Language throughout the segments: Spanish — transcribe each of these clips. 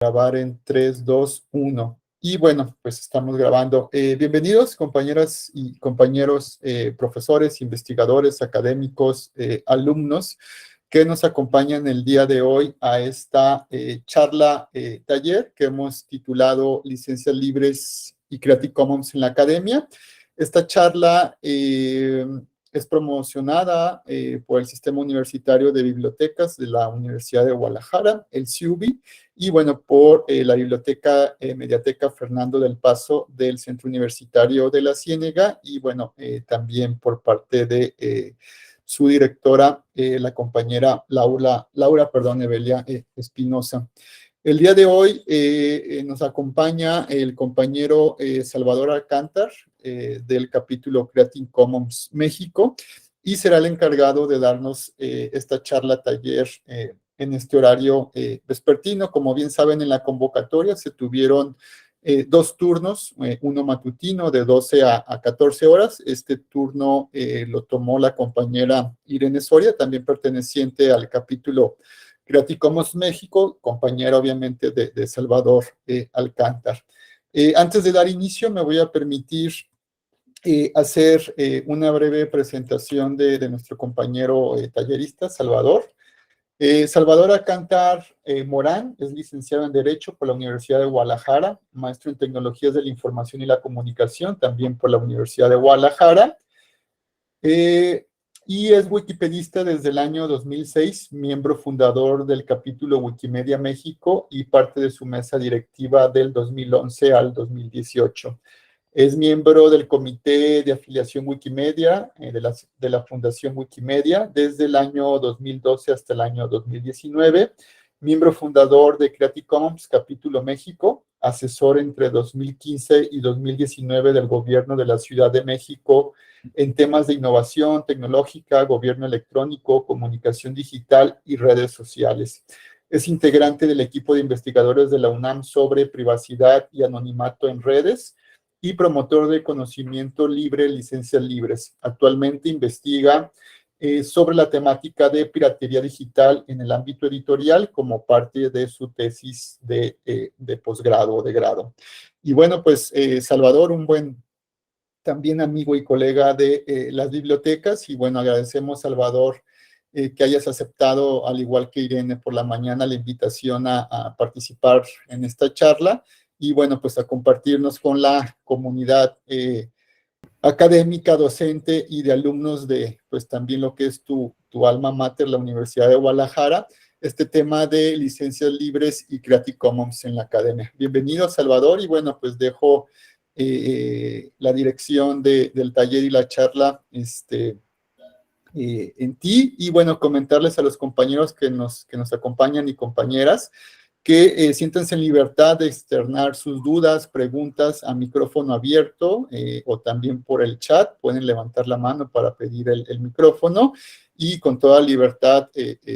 Grabar en 3, 2, 1. Y bueno, pues estamos grabando. Bienvenidos, compañeras y compañeros, profesores, investigadores, académicos, alumnos que nos acompañan el día de hoy a esta charla taller que hemos titulado Licencias Libres y Creative Commons en la Academia. Esta charla es promocionada por el Sistema Universitario de Bibliotecas de la Universidad de Guadalajara, el CIUBI, y bueno, por la Biblioteca Mediateca Fernando del Paso del Centro Universitario de la Ciénega, y bueno, también por parte de su directora, la compañera Evelia Espinosa. El día de hoy nos acompaña el compañero Salvador Alcántar del capítulo Creative Commons México y será el encargado de darnos esta charla taller en este horario vespertino. Como bien saben, en la convocatoria se tuvieron dos turnos, uno matutino de 12 a 14 horas. Este turno lo tomó la compañera Irene Soria, también perteneciente al capítulo Creative Commons México, compañera obviamente de Salvador Alcántar. Antes de dar inicio, me voy a permitir hacer una breve presentación de nuestro compañero tallerista, Salvador. Salvador Alcántar Morán es licenciado en Derecho por la Universidad de Guadalajara, maestro en Tecnologías de la Información y la Comunicación, también por la Universidad de Guadalajara. Y es wikipedista desde el año 2006, miembro fundador del capítulo Wikimedia México y parte de su mesa directiva del 2011 al 2018. Es miembro del Comité de Afiliación Wikimedia, de la Fundación Wikimedia, desde el año 2012 hasta el año 2019. Miembro fundador de Creative Commons Capítulo México, asesor entre 2015 y 2019 del Gobierno de la Ciudad de México en temas de innovación tecnológica, gobierno electrónico, comunicación digital y redes sociales. Es integrante del equipo de investigadores de la UNAM sobre privacidad y anonimato en redes y promotor de conocimiento libre, licencias libres. Actualmente investiga sobre la temática de piratería digital en el ámbito editorial como parte de su tesis de posgrado o de grado. Y bueno, pues Salvador, un buen también amigo y colega de las bibliotecas, y bueno, agradecemos, Salvador, que hayas aceptado, al igual que Irene por la mañana, la invitación a participar en esta charla, y bueno, pues a compartirnos con la comunidad académica, docente y de alumnos de, pues también lo que es tu alma mater, la Universidad de Guadalajara, este tema de licencias libres y Creative Commons en la academia. Bienvenido, Salvador, y bueno, pues dejo la dirección del taller y la charla en ti, y bueno, comentarles a los compañeros que nos acompañan y compañeras que siéntanse en libertad de externar sus dudas, preguntas a micrófono abierto o también por el chat. Pueden levantar la mano para pedir el micrófono, y con toda libertad,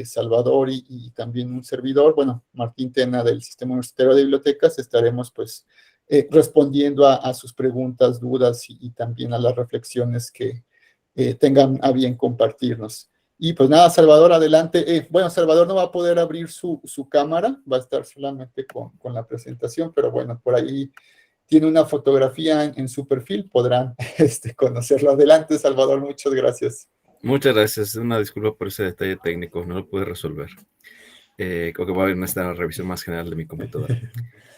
Salvador y también un servidor, bueno, Martín Tena del Sistema Universitario de Bibliotecas, estaremos pues respondiendo a sus preguntas, dudas y también a las reflexiones que tengan a bien compartirnos. Y pues nada, Salvador, adelante. Bueno, Salvador no va a poder abrir su cámara, va a estar solamente con la presentación, pero bueno, por ahí tiene una fotografía en su perfil, podrán conocerlo. Adelante, Salvador, muchas gracias. Muchas gracias, una disculpa por ese detalle técnico, no lo pude resolver. Creo que va a haber una revisión más general de mi computadora.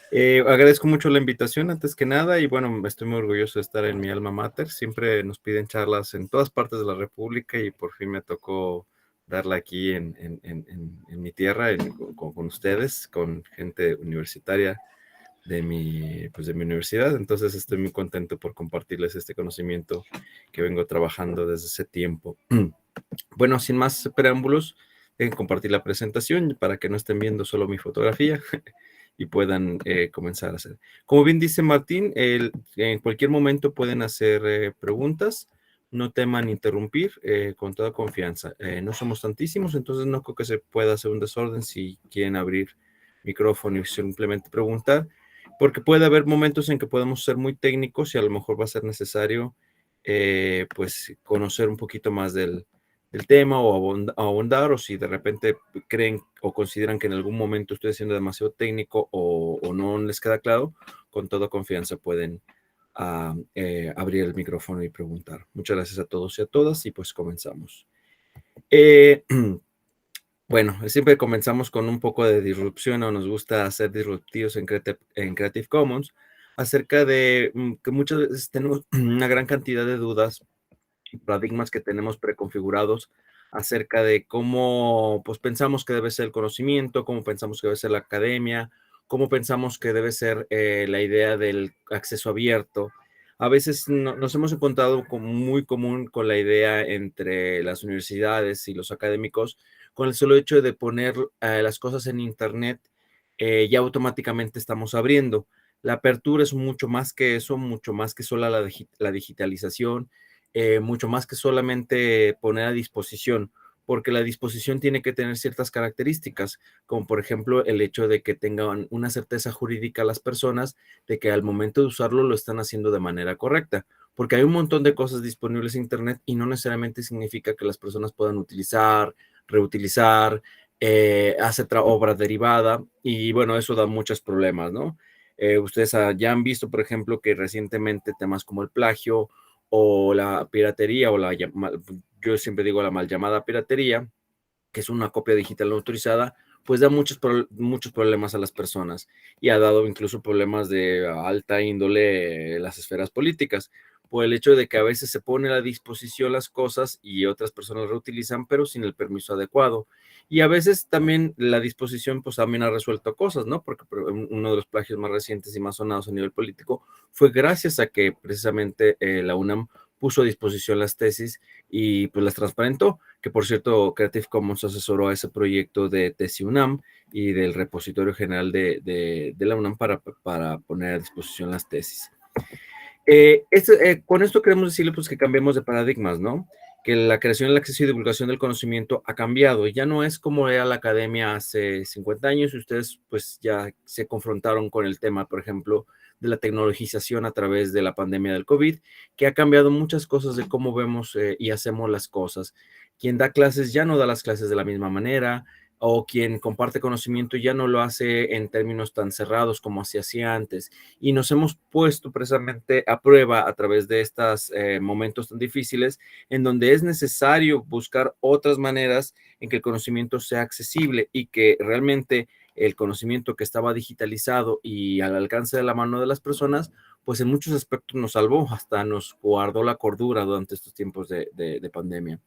Agradezco mucho la invitación, antes que nada, y bueno, estoy muy orgulloso de estar en mi alma mater. Siempre nos piden charlas en todas partes de la República y por fin me tocó darla aquí en mi tierra, con ustedes, con gente universitaria de mi universidad. Entonces estoy muy contento por compartirles este conocimiento que vengo trabajando desde ese tiempo. Bueno, sin más preámbulos, dejen compartir la presentación para que no estén viendo solo mi fotografía y puedan comenzar a hacer. Como bien dice Martín, en cualquier momento pueden hacer preguntas, no teman interrumpir con toda confianza. No somos tantísimos, entonces no creo que se pueda hacer un desorden si quieren abrir micrófono y simplemente preguntar, porque puede haber momentos en que podemos ser muy técnicos y a lo mejor va a ser necesario pues conocer un poquito más del del tema o ahondar, o si de repente creen o consideran que en algún momento estoy siendo demasiado técnico o no les queda claro, con toda confianza pueden abrir el micrófono y preguntar. Muchas gracias a todos y a todas y pues comenzamos. Bueno, siempre comenzamos con un poco de disrupción, o nos gusta ser disruptivos en Creative Commons, acerca de que muchas veces tenemos una gran cantidad de dudas y paradigmas que tenemos preconfigurados acerca de cómo pues, pensamos que debe ser el conocimiento, cómo pensamos que debe ser la academia, cómo pensamos que debe ser la idea del acceso abierto. A veces nos hemos encontrado como muy común con la idea entre las universidades y los académicos, con el solo hecho de poner las cosas en Internet, ya automáticamente estamos abriendo. La apertura es mucho más que eso, mucho más que solo la digitalización, mucho más que solamente poner a disposición, porque la disposición tiene que tener ciertas características, como por ejemplo el hecho de que tengan una certeza jurídica las personas de que al momento de usarlo lo están haciendo de manera correcta, porque hay un montón de cosas disponibles en Internet y no necesariamente significa que las personas puedan utilizar, reutilizar, hacer obra derivada, y bueno, eso da muchos problemas, ¿no? Ustedes ya han visto, por ejemplo, que recientemente temas como el plagio o la piratería, yo siempre digo la mal llamada piratería, que es una copia digital no autorizada, pues da muchos problemas a las personas y ha dado incluso problemas de alta índole en las esferas políticas, por el hecho de que a veces se ponen a disposición las cosas y otras personas las reutilizan, pero sin el permiso adecuado. Y a veces también la disposición, pues también ha resuelto cosas, ¿no? Porque uno de los plagios más recientes y más sonados a nivel político fue gracias a que precisamente la UNAM puso a disposición las tesis y pues las transparentó, que por cierto Creative Commons asesoró a ese proyecto de Tesis UNAM y del repositorio general de la UNAM para poner a disposición las tesis. Con esto queremos decirle pues que cambiemos de paradigmas, ¿no? Que la creación, el acceso y divulgación del conocimiento ha cambiado. Ya no es como era la academia hace 50 años. Ustedes pues ya se confrontaron con el tema, por ejemplo, de la tecnologización a través de la pandemia del COVID, que ha cambiado muchas cosas de cómo vemos y hacemos las cosas. Quien da clases ya no da las clases de la misma manera, o quien comparte conocimiento ya no lo hace en términos tan cerrados como se hacía antes. Y nos hemos puesto precisamente a prueba a través de estos momentos tan difíciles, en donde es necesario buscar otras maneras en que el conocimiento sea accesible y que realmente el conocimiento que estaba digitalizado y al alcance de la mano de las personas, pues en muchos aspectos nos salvó, hasta nos guardó la cordura durante estos tiempos de pandemia.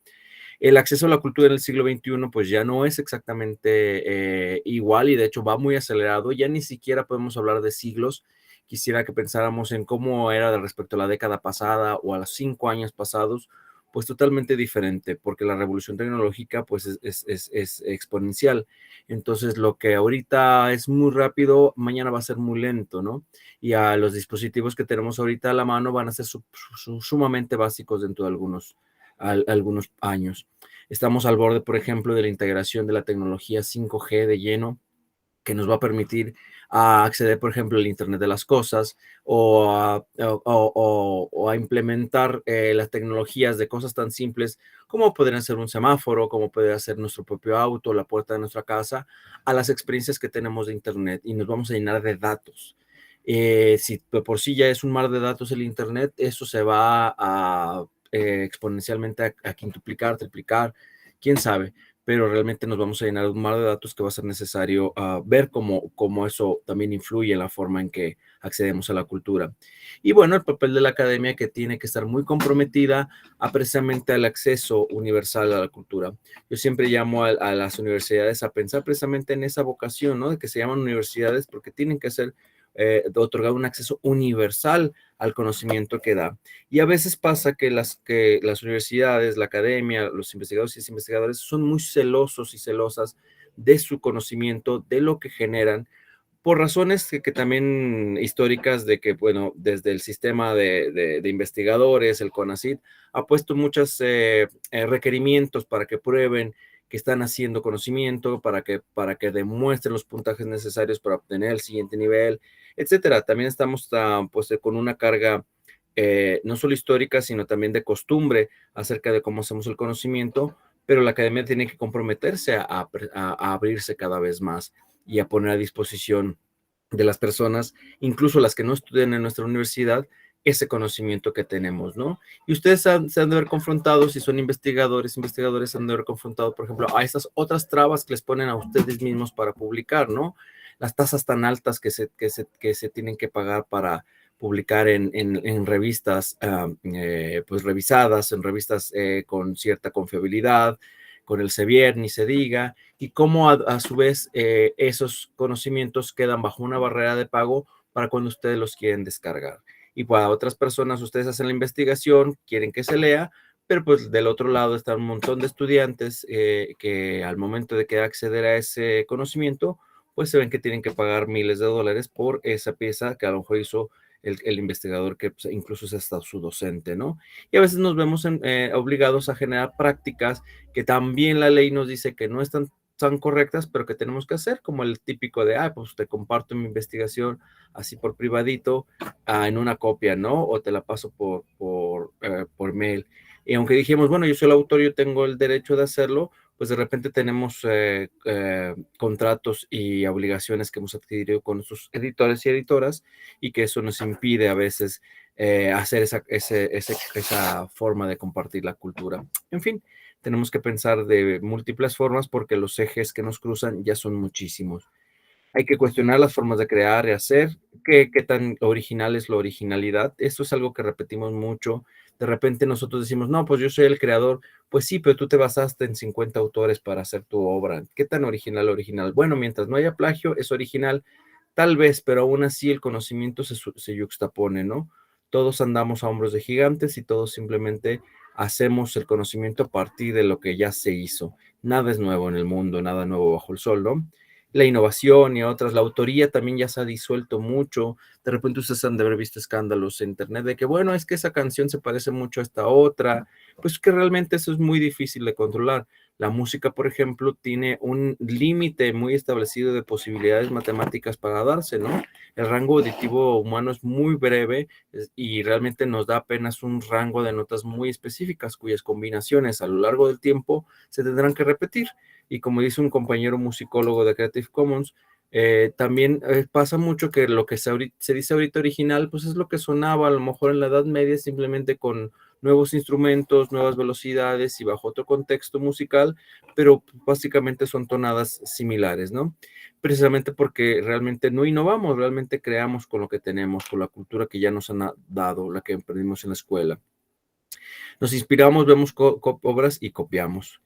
El acceso a la cultura en el siglo XXI pues ya no es exactamente igual, y de hecho va muy acelerado. Ya ni siquiera podemos hablar de siglos. Quisiera que pensáramos en cómo era respecto a la década pasada o a los 5 años pasados, pues totalmente diferente, porque la revolución tecnológica pues es exponencial. Entonces lo que ahorita es muy rápido, mañana va a ser muy lento, ¿no? Y a los dispositivos que tenemos ahorita a la mano van a ser sumamente básicos dentro de algunos años. Estamos al borde, por ejemplo, de la integración de la tecnología 5G de lleno, que nos va a permitir acceder, por ejemplo, al Internet de las Cosas, o a implementar las tecnologías de cosas tan simples como podrían ser un semáforo, como puede ser nuestro propio auto, la puerta de nuestra casa, a las experiencias que tenemos de Internet, y nos vamos a llenar de datos. Si por sí ya es un mar de datos el Internet, eso se va a exponencialmente a quintuplicar, triplicar, quién sabe, pero realmente nos vamos a llenar de un mar de datos que va a ser necesario ver cómo eso también influye en la forma en que accedemos a la cultura. Y bueno, el papel de la academia, que tiene que estar muy comprometida precisamente al acceso universal a la cultura. Yo siempre llamo a las universidades a pensar precisamente en esa vocación, ¿no? De que se llaman universidades porque tienen que ser de otorgar un acceso universal al conocimiento que da. Y a veces pasa que las universidades, la academia, los investigadores y investigadores son muy celosos y celosas de su conocimiento, de lo que generan, por razones que también históricas, de que, bueno, desde el sistema de investigadores, el CONACYT, ha puesto muchos requerimientos para que prueben que están haciendo conocimiento, para que demuestren los puntajes necesarios para obtener el siguiente nivel, etcétera. También estamos pues, con una carga no solo histórica, sino también de costumbre acerca de cómo hacemos el conocimiento, pero la academia tiene que comprometerse a abrirse cada vez más y a poner a disposición de las personas, incluso las que no estudian en nuestra universidad, ese conocimiento que tenemos, ¿no? Y ustedes se han de ver confrontados, si son investigadores se han de ver confrontados, por ejemplo, a esas otras trabas que les ponen a ustedes mismos para publicar, ¿no? Las tasas tan altas que se tienen que pagar para publicar en revistas pues revisadas, en revistas con cierta confiabilidad, con el Sevier, ni se diga, y cómo a su vez esos conocimientos quedan bajo una barrera de pago para cuando ustedes los quieren descargar. Y para otras personas, ustedes hacen la investigación, quieren que se lea, pero pues del otro lado está un montón de estudiantes que al momento de que acceder a ese conocimiento, pues se ven que tienen que pagar miles de dólares por esa pieza que a lo mejor hizo el investigador que pues, incluso es hasta su docente, ¿no? Y a veces nos vemos obligados a generar prácticas que también la ley nos dice que no están tan correctas, pero que tenemos que hacer, como el típico de, pues te comparto mi investigación así por privadito en una copia, ¿no? O te la paso por mail. Y aunque dijimos, bueno, yo soy el autor, yo tengo el derecho de hacerlo, pues de repente tenemos contratos y obligaciones que hemos adquirido con sus editores y editoras y que eso nos impide a veces hacer esa forma de compartir la cultura. En fin, tenemos que pensar de múltiples formas porque los ejes que nos cruzan ya son muchísimos. Hay que cuestionar las formas de crear y hacer, qué tan original es la originalidad. Esto es algo que repetimos mucho. De repente nosotros decimos, no, pues yo soy el creador. Pues sí, pero tú te basaste en 50 autores para hacer tu obra. ¿Qué tan original? Bueno, mientras no haya plagio, es original, tal vez, pero aún así el conocimiento se yuxtapone, ¿no? Todos andamos a hombros de gigantes y todos simplemente hacemos el conocimiento a partir de lo que ya se hizo. Nada es nuevo en el mundo, nada nuevo bajo el sol, ¿no? La innovación y otras, la autoría también ya se ha disuelto mucho. De repente ustedes han de haber visto escándalos en internet de que, bueno, es que esa canción se parece mucho a esta otra. Pues que realmente eso es muy difícil de controlar. La música, por ejemplo, tiene un límite muy establecido de posibilidades matemáticas para darse, ¿no? El rango auditivo humano es muy breve y realmente nos da apenas un rango de notas muy específicas cuyas combinaciones a lo largo del tiempo se tendrán que repetir. Y como dice un compañero musicólogo de Creative Commons, también pasa mucho que lo que se dice ahorita original, pues es lo que sonaba a lo mejor en la Edad Media, simplemente con nuevos instrumentos, nuevas velocidades y bajo otro contexto musical, pero básicamente son tonadas similares, ¿no? Precisamente porque realmente no innovamos, realmente creamos con lo que tenemos, con la cultura que ya nos han dado, la que aprendimos en la escuela. Nos inspiramos, vemos obras y copiamos.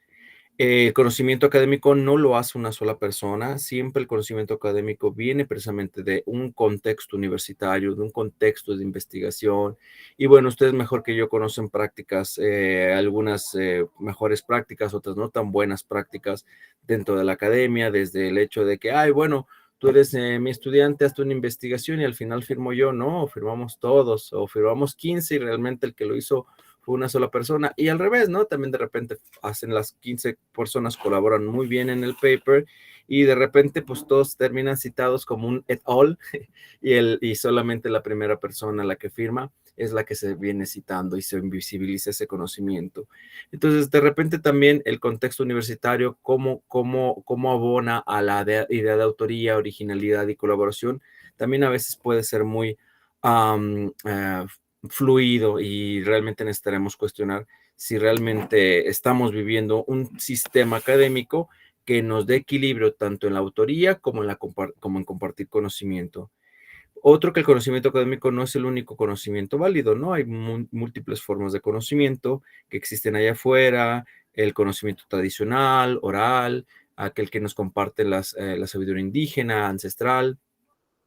El conocimiento académico no lo hace una sola persona, siempre el conocimiento académico viene precisamente de un contexto universitario, de un contexto de investigación, y bueno, ustedes mejor que yo conocen prácticas, algunas mejores prácticas, otras no tan buenas prácticas dentro de la academia, desde el hecho de que, bueno, tú eres mi estudiante, hazte una investigación y al final firmo yo, no, firmamos todos, o firmamos 15 y realmente el que lo hizo fue una sola persona, y al revés, ¿no? También de repente hacen las 15 personas, colaboran muy bien en el paper, y de repente pues todos terminan citados como un et al, y solamente la primera persona, la que firma, es la que se viene citando y se invisibiliza ese conocimiento. Entonces, de repente también el contexto universitario, cómo abona a la idea de autoría, originalidad y colaboración, también a veces puede ser muy fluido, y realmente necesitaremos cuestionar si realmente estamos viviendo un sistema académico que nos dé equilibrio tanto en la autoría como en compartir conocimiento. Otro, que el conocimiento académico no es el único conocimiento válido, ¿no? Hay múltiples formas de conocimiento que existen allá afuera, el conocimiento tradicional, oral, aquel que nos comparte la sabiduría indígena, ancestral,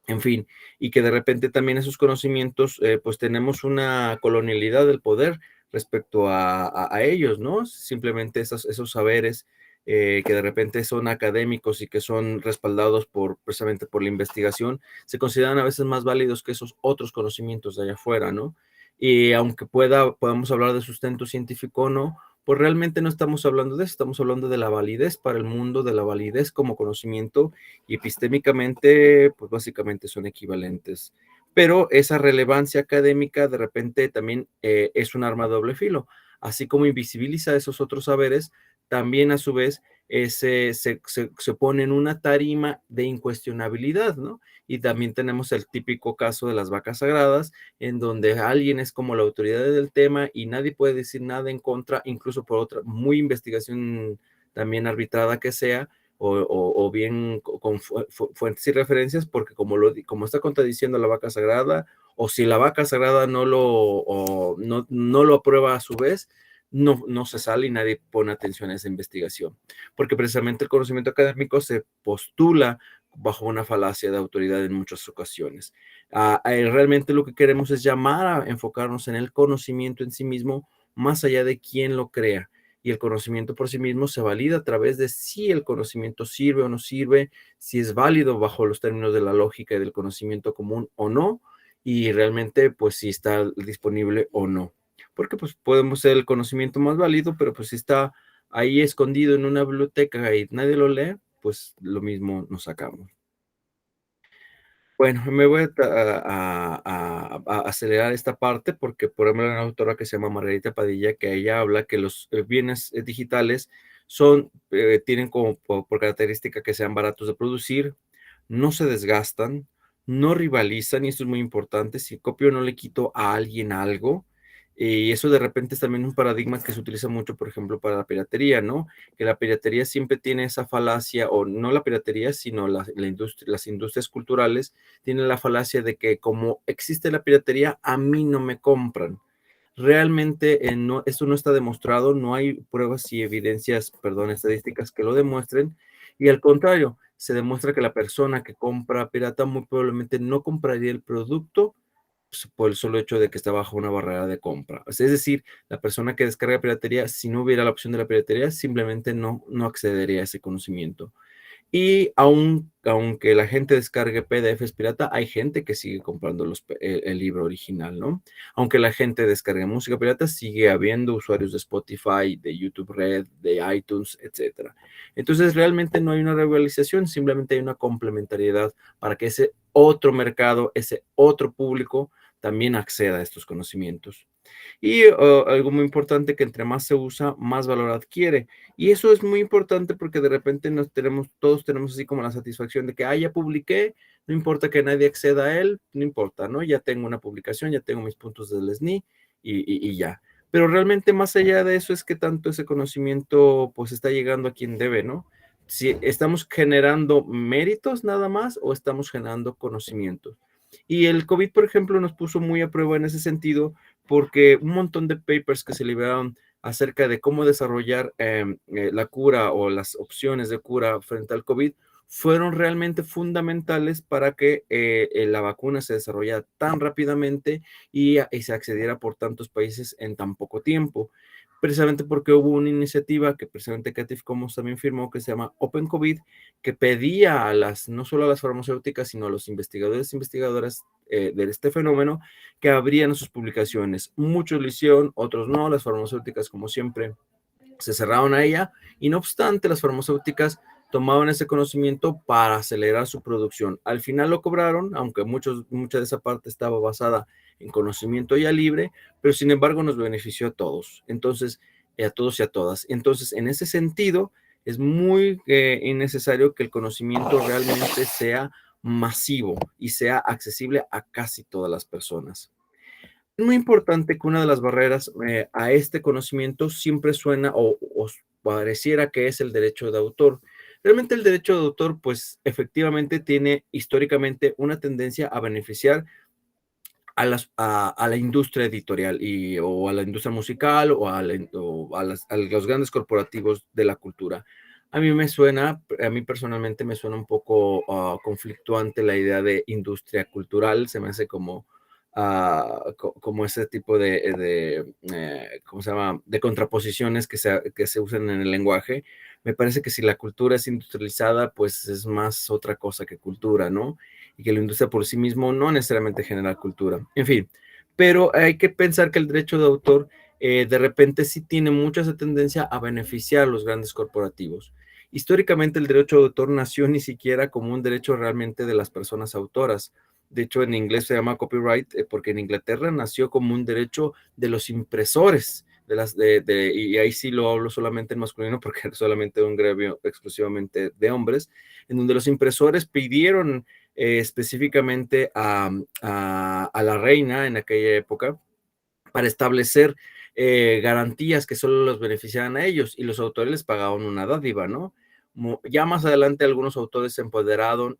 en fin, y que de repente también esos conocimientos, pues tenemos una colonialidad del poder respecto a ellos, ¿no? Simplemente esos saberes que de repente son académicos y que son respaldados precisamente por la investigación, se consideran a veces más válidos que esos otros conocimientos de allá afuera, ¿no? Y aunque podamos hablar de sustento científico o no, pues realmente no estamos hablando de eso, estamos hablando de la validez para el mundo, de la validez como conocimiento, y epistémicamente, pues básicamente son equivalentes. Pero esa relevancia académica de repente también es un arma de doble filo. Así como invisibiliza esos otros saberes, también a su vez se pone en una tarima de incuestionabilidad, ¿no? Y también tenemos el típico caso de las vacas sagradas, en donde alguien es como la autoridad del tema y nadie puede decir nada en contra, incluso por otra muy investigación también arbitrada que sea, o bien con fuentes y referencias, porque como está contradiciendo la vaca sagrada, o si la vaca sagrada no lo aprueba a su vez, no se sale y nadie pone atención a esa investigación, porque precisamente el conocimiento académico se postula bajo una falacia de autoridad en muchas ocasiones. Realmente lo que queremos es llamar a enfocarnos en el conocimiento en sí mismo, más allá de quién lo crea. Y el conocimiento por sí mismo se valida a través de si el conocimiento sirve o no sirve, si es válido bajo los términos de la lógica y del conocimiento común o no, y realmente pues si está disponible o no. Porque pues podemos ser el conocimiento más válido, pero pues si está ahí escondido en una biblioteca y nadie lo lee, pues lo mismo nos sacamos. Bueno, me voy a acelerar esta parte porque, por ejemplo, hay una autora que se llama Margarita Padilla, que ella habla que los bienes digitales tienen como por característica que sean baratos de producir, no se desgastan, no rivalizan, y esto es muy importante, si copio no le quito a alguien algo, y eso de repente es también un paradigma que se utiliza mucho, por ejemplo, para la piratería, ¿no? Que la piratería siempre tiene esa falacia, o no la piratería, sino las industrias culturales tienen la falacia de que como existe la piratería, a mí no me compran. Realmente no, esto no está demostrado, no hay pruebas y evidencias, perdón, estadísticas que lo demuestren, y al contrario, se demuestra que la persona que compra pirata muy probablemente no compraría el producto por el solo hecho de que está bajo una barrera de compra. Es decir, la persona que descarga piratería, si no hubiera la opción de la piratería, simplemente no accedería a ese conocimiento. Y aunque la gente descargue PDFs pirata, hay gente que sigue comprando el libro original, ¿no? Aunque la gente descargue música pirata, sigue habiendo usuarios de Spotify, de YouTube Red, de iTunes, etcétera. Entonces, realmente no hay una rivalización, simplemente hay una complementariedad para que ese otro mercado, ese otro público, también acceda a estos conocimientos. Y algo muy importante, que entre más se usa, más valor adquiere. Y eso es muy importante porque de repente todos tenemos así como la satisfacción de que, ya publiqué, no importa que nadie acceda a él, no importa, ¿no? Ya tengo una publicación, ya tengo mis puntos del SNI y ya. Pero realmente más allá de eso es que tanto ese conocimiento pues está llegando a quien debe, ¿no? Si estamos generando méritos nada más o estamos generando conocimientos. Y el COVID, por ejemplo, nos puso muy a prueba en ese sentido, porque un montón de papers que se liberaron acerca de cómo desarrollar la cura o las opciones de cura frente al COVID fueron realmente fundamentales para que la vacuna se desarrollara tan rápidamente y se accediera por tantos países en tan poco tiempo. Precisamente porque hubo una iniciativa que precisamente Creative Commons también firmó, que se llama Open COVID, que pedía no solo a las farmacéuticas, sino a los investigadores e investigadoras de este fenómeno, que abrían sus publicaciones. Muchos lo hicieron, otros no. Las farmacéuticas, como siempre, se cerraron a ella, y no obstante, las farmacéuticas tomaban ese conocimiento para acelerar su producción. Al final lo cobraron, aunque mucha de esa parte estaba basada en conocimiento ya libre, pero sin embargo nos benefició a todos. Entonces, a todos y a todas. Entonces, en ese sentido, es muy innecesario que el conocimiento realmente sea masivo y sea accesible a casi todas las personas. Es muy importante que una de las barreras a este conocimiento siempre suena o pareciera que es el derecho de autor. Realmente el derecho de autor, pues efectivamente tiene históricamente una tendencia a beneficiar a la industria editorial o a la industria musical o a los grandes corporativos de la cultura. A mí personalmente me suena un poco conflictuante la idea de industria cultural. Se me hace como ese tipo ¿cómo se llama?, de contraposiciones que se usan en el lenguaje. Me parece que si la cultura es industrializada, pues es más otra cosa que cultura, ¿no? Y que la industria por sí mismo no necesariamente genera cultura. En fin, pero hay que pensar que el derecho de autor de repente sí tiene mucha esa tendencia a beneficiar a los grandes corporativos. Históricamente el derecho de autor nació ni siquiera como un derecho realmente de las personas autoras. De hecho, en inglés se llama copyright porque en Inglaterra nació como un derecho de los impresores, y ahí sí lo hablo solamente en masculino porque era solamente un gremio exclusivamente de hombres, en donde los impresores pidieron específicamente a la reina en aquella época para establecer garantías que solo los beneficiaran a ellos y los autores les pagaban una dádiva, ¿no? Ya más adelante algunos autores se empoderaron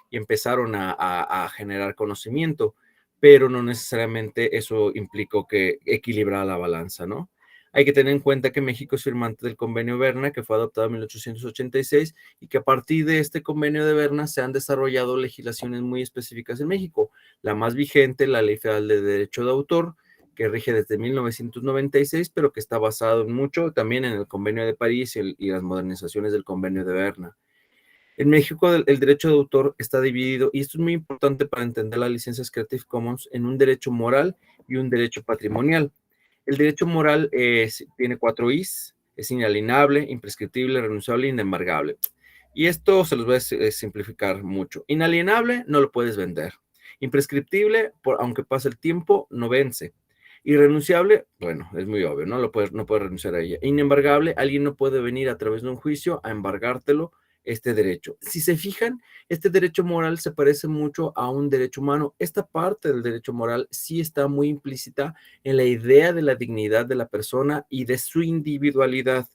y empezaron a generar conocimiento, pero no necesariamente eso implicó que equilibrara la balanza, ¿no? Hay que tener en cuenta que México es firmante del Convenio Berna, que fue adoptado en 1886, y que a partir de este Convenio de Berna se han desarrollado legislaciones muy específicas en México. La más vigente, la Ley Federal de Derecho de Autor, que rige desde 1996, pero que está basado mucho también en el Convenio de París y las modernizaciones del Convenio de Berna. En México el derecho de autor está dividido, y esto es muy importante para entender las licencias Creative Commons, en un derecho moral y un derecho patrimonial. El derecho moral tiene 4 Is: es inalienable, imprescriptible, renunciable e inembargable. Y esto se los voy a simplificar mucho. Inalienable, no lo puedes vender. Imprescriptible, aunque pase el tiempo, no vence. Irrenunciable, bueno, es muy obvio, ¿no? No puedes renunciar a ella. Inembargable, alguien no puede venir a través de un juicio a embargártelo, este derecho. Si se fijan, este derecho moral se parece mucho a un derecho humano. Esta parte del derecho moral sí está muy implícita en la idea de la dignidad de la persona y de su individualidad.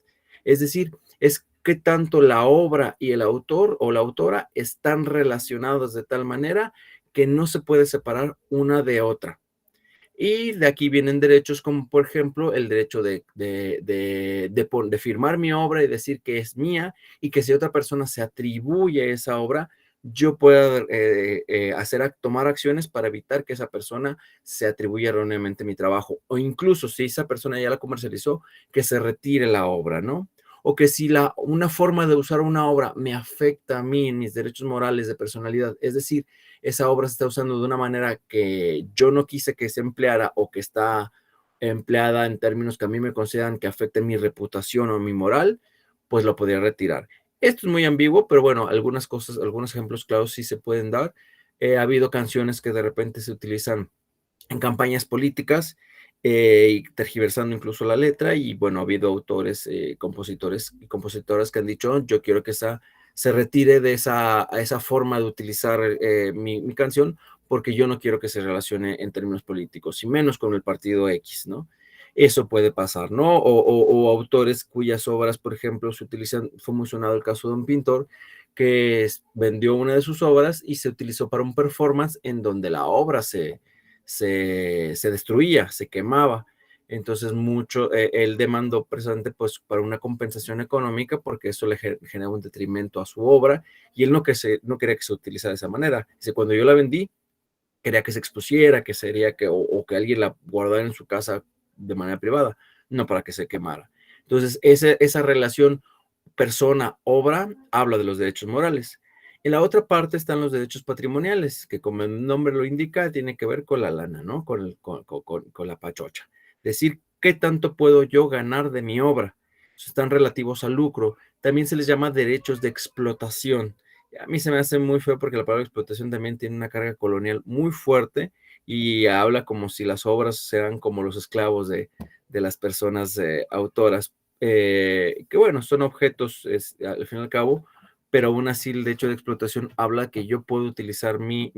Es decir, es que tanto la obra y el autor o la autora están relacionados de tal manera que no se puede separar una de otra. Y de aquí vienen derechos como, por ejemplo, el derecho de firmar mi obra y decir que es mía, y que si otra persona se atribuye esa obra, yo pueda tomar acciones para evitar que esa persona se atribuya erróneamente mi trabajo. O incluso si esa persona ya la comercializó, que se retire la obra, ¿no? O que si una forma de usar una obra me afecta a mí en mis derechos morales de personalidad, es decir, esa obra se está usando de una manera que yo no quise que se empleara, o que está empleada en términos que a mí me consideran que afecten mi reputación o mi moral, pues lo podría retirar. Esto es muy ambiguo, pero bueno, algunas cosas, algunos ejemplos claros sí se pueden dar. Ha habido canciones que de repente se utilizan en campañas políticas, y tergiversando incluso la letra, y bueno, ha habido autores, compositores y compositoras que han dicho: yo quiero que se retire de esa forma de utilizar mi canción, porque yo no quiero que se relacione en términos políticos, y menos con el partido X, ¿no? Eso puede pasar, ¿no? O autores cuyas obras, por ejemplo, se utilizan. Fue muy sonado el caso de un pintor que vendió una de sus obras y se utilizó para un performance en donde la obra se destruía, se quemaba. Entonces él demandó precisamente pues para una compensación económica, porque eso le genera un detrimento a su obra, y él no quería que se utilizara de esa manera. Dice: cuando yo la vendí, quería que se expusiera, o que alguien la guardara en su casa de manera privada, no para que se quemara. Entonces esa relación persona-obra habla de los derechos morales. En la otra parte están los derechos patrimoniales, que como el nombre lo indica, tiene que ver con la lana, ¿no? Con la pachocha. Decir, ¿qué tanto puedo yo ganar de mi obra? Están relativos al lucro. También se les llama derechos de explotación. A mí se me hace muy feo, porque la palabra explotación también tiene una carga colonial muy fuerte, y habla como si las obras sean como los esclavos de las personas autoras, que bueno, son objetos al fin y al cabo, pero aún así el derecho de explotación habla que yo puedo utilizar mi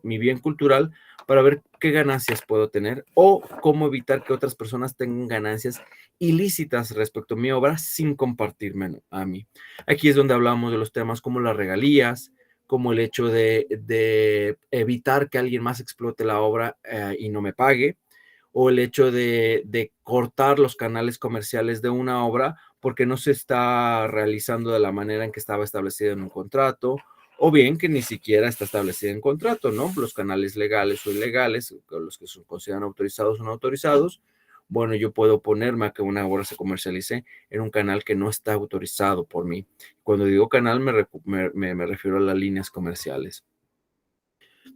bien cultural para ver qué ganancias puedo tener, o cómo evitar que otras personas tengan ganancias ilícitas respecto a mi obra sin compartirme a mí. Aquí es donde hablamos de los temas como las regalías, como el hecho de evitar que alguien más explote la obra y no me pague, o el hecho de cortar los canales comerciales de una obra porque no se está realizando de la manera en que estaba establecida en un contrato, o bien que ni siquiera está establecida en contrato, ¿no? Los canales legales o ilegales, los que se consideran autorizados o no autorizados. Bueno, yo puedo oponerme a que una obra se comercialice en un canal que no está autorizado por mí. Cuando digo canal, me refiero a las líneas comerciales.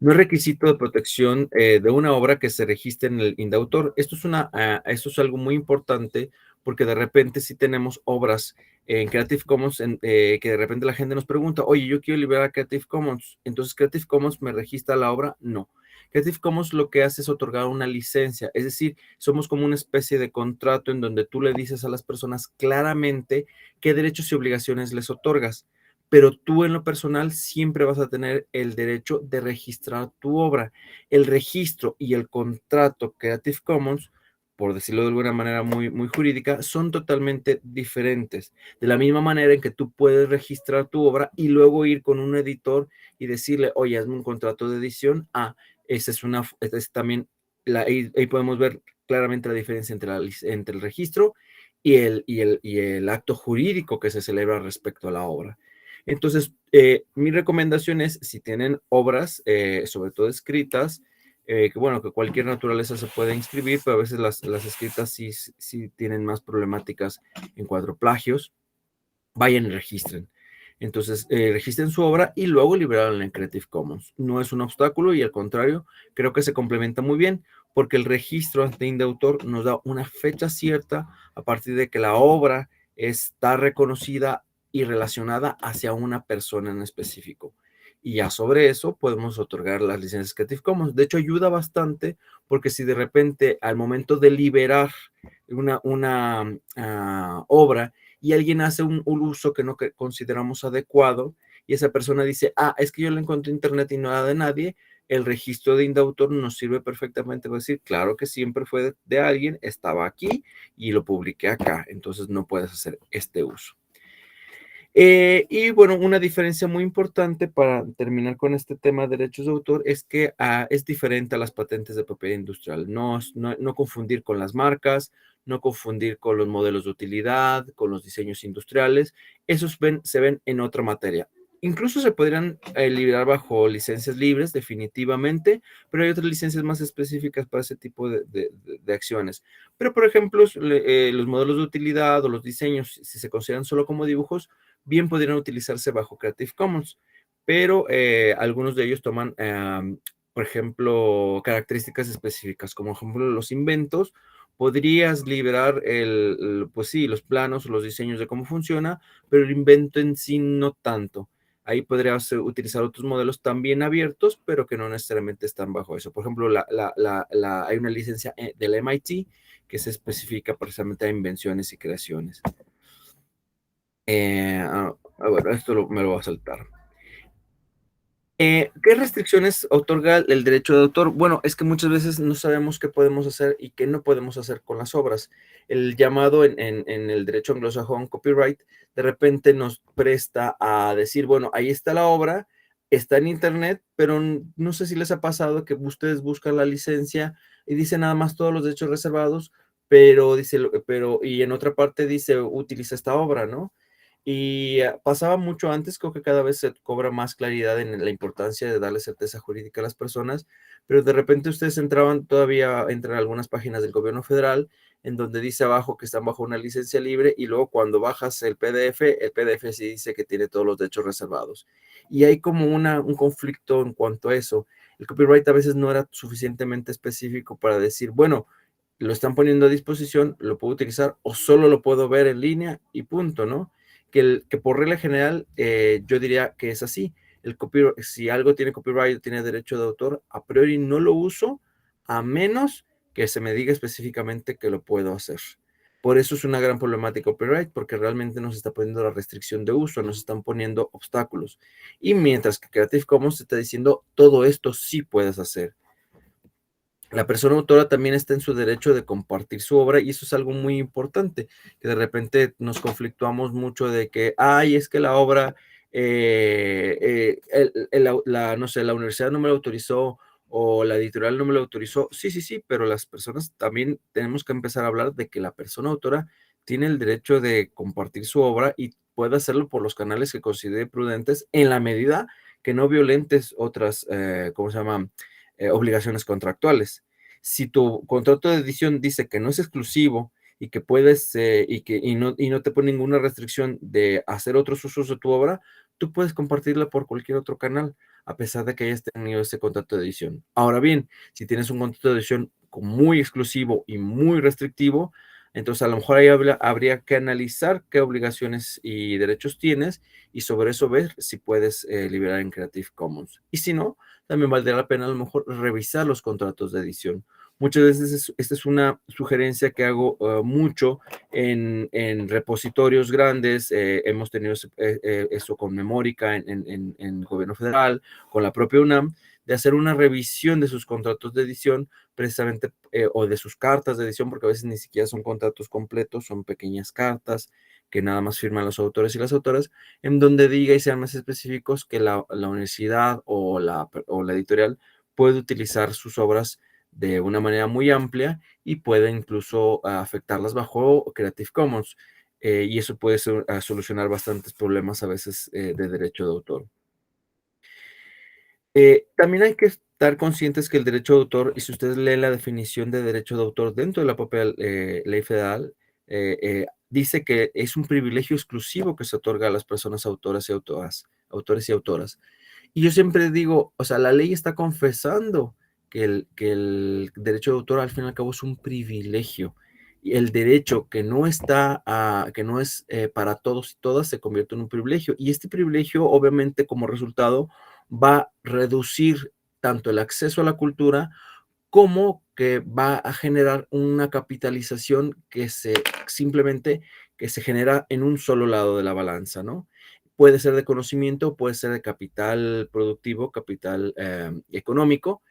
No es requisito de protección de una obra que se registre en el INDAUTOR. Esto es algo muy importante, porque de repente sí tenemos obras en Creative Commons que de repente la gente nos pregunta: oye, yo quiero liberar Creative Commons, entonces Creative Commons me registra la obra. No, Creative Commons lo que hace es otorgar una licencia, es decir, somos como una especie de contrato en donde tú le dices a las personas claramente qué derechos y obligaciones les otorgas, pero tú en lo personal siempre vas a tener el derecho de registrar tu obra. El registro y el contrato Creative Commons, por decirlo de alguna manera muy jurídica, son totalmente diferentes. De la misma manera en que tú puedes registrar tu obra y luego ir con un editor y decirle, oye, hazme un contrato de edición. Esa es también, ahí podemos ver claramente la diferencia entre el registro y el acto jurídico que se celebra respecto a la obra. Entonces, mi recomendación es, si tienen obras, sobre todo escritas, que bueno, que cualquier naturaleza se puede inscribir, pero a veces las escritas sí tienen más problemáticas en cuanto a plagios, vayan y registren. Entonces, registren su obra y luego liberarla en Creative Commons. No es un obstáculo y al contrario, creo que se complementa muy bien porque el registro ante INDAUTOR nos da una fecha cierta a partir de que la obra está reconocida y relacionada hacia una persona en específico. Y ya sobre eso podemos otorgar las licencias Creative Commons. De hecho, ayuda bastante porque si de repente al momento de liberar una obra y alguien hace un uso que no consideramos adecuado y esa persona dice, es que yo lo encontré en internet y no era de nadie, el registro de INDAUTOR nos sirve perfectamente para decir, claro que siempre fue de alguien, estaba aquí y lo publiqué acá, entonces no puedes hacer este uso. Y bueno, una diferencia muy importante para terminar con este tema de derechos de autor es que es diferente a las patentes de propiedad industrial. No confundir con las marcas, no confundir con los modelos de utilidad, con los diseños industriales. Esos se ven en otra materia. Incluso se podrían liberar bajo licencias libres, definitivamente, pero hay otras licencias más específicas para ese tipo de acciones. Pero, por ejemplo, los modelos de utilidad o los diseños, si se consideran solo como dibujos, bien podrían utilizarse bajo Creative Commons, pero algunos de ellos toman, por ejemplo, características específicas, como por ejemplo los inventos. Podrías liberar pues sí, los planos o los diseños de cómo funciona, pero el invento en sí no tanto. Ahí podrías utilizar otros modelos también abiertos, pero que no necesariamente están bajo eso. Por ejemplo, hay una licencia del MIT que se especifica precisamente a invenciones y creaciones. Bueno, esto me lo voy a saltar. ¿Qué restricciones otorga el derecho de autor? Bueno, es que muchas veces no sabemos qué podemos hacer y qué no podemos hacer con las obras. El llamado en el derecho anglosajón copyright de repente nos presta a decir, bueno, ahí está la obra, está en internet, pero no sé si les ha pasado que ustedes buscan la licencia y dice nada más todos los derechos reservados, pero y en otra parte dice utiliza esta obra, ¿no? Y pasaba mucho antes, creo que cada vez se cobra más claridad en la importancia de darle certeza jurídica a las personas, pero de repente ustedes entran a algunas páginas del gobierno federal en donde dice abajo que están bajo una licencia libre y luego cuando bajas el PDF sí dice que tiene todos los derechos reservados. Y hay como un conflicto en cuanto a eso. El copyright a veces no era suficientemente específico para decir, bueno, lo están poniendo a disposición, lo puedo utilizar o solo lo puedo ver en línea y punto, ¿no? Que por regla general yo diría que es así. Si algo tiene copyright, tiene derecho de autor, a priori no lo uso a menos que se me diga específicamente que lo puedo hacer. Por eso es una gran problemática copyright, porque realmente nos está poniendo la restricción de uso, nos están poniendo obstáculos. Y mientras que Creative Commons te está diciendo, todo esto sí puedes hacer. La persona autora también está en su derecho de compartir su obra y eso es algo muy importante, que de repente nos conflictuamos mucho de que, es que la obra, no sé, la universidad no me la autorizó o la editorial no me la autorizó. Sí, pero las personas también tenemos que empezar a hablar de que la persona autora tiene el derecho de compartir su obra y puede hacerlo por los canales que considere prudentes en la medida que no violentes otras, ¿cómo se llama? Obligaciones contractuales. Si tu contrato de edición dice que no es exclusivo y que puedes y no te pone ninguna restricción de hacer otros usos de tu obra, tú puedes compartirla por cualquier otro canal, a pesar de que hayas tenido ese contrato de edición. Ahora bien, si tienes un contrato de edición muy exclusivo y muy restrictivo, Entonces, a lo mejor ahí habría que analizar qué obligaciones y derechos tienes y sobre eso ver si puedes liberar en Creative Commons. Y si no, también valdría la pena a lo mejor revisar los contratos de edición. Muchas veces esta es una sugerencia que hago mucho en repositorios grandes. Hemos tenido eso con Memórica en el gobierno federal, con la propia UNAM, de hacer una revisión de sus contratos de edición precisamente, o de sus cartas de edición, porque a veces ni siquiera son contratos completos, son pequeñas cartas que nada más firman los autores y las autoras, en donde diga y sean más específicos que la universidad o la editorial puede utilizar sus obras de una manera muy amplia y puede incluso afectarlas bajo Creative Commons. Y eso puede solucionar bastantes problemas a veces de derecho de autor. También hay que estar conscientes que el derecho de autor, y si ustedes leen la definición de derecho de autor dentro de la propia ley federal, dice que es un privilegio exclusivo que se otorga a las personas autoras y autores y autoras. Y yo siempre digo, o sea, la ley está confesando que el derecho de autor al fin y al cabo es un privilegio. Y el derecho que no que no es para todos y todas, se convierte en un privilegio. Y este privilegio, obviamente, como resultado, va a reducir tanto el acceso a la cultura como que va a generar una capitalización simplemente que se genera en un solo lado de la balanza, ¿no? Puede ser de conocimiento, puede ser de capital productivo, capital económico,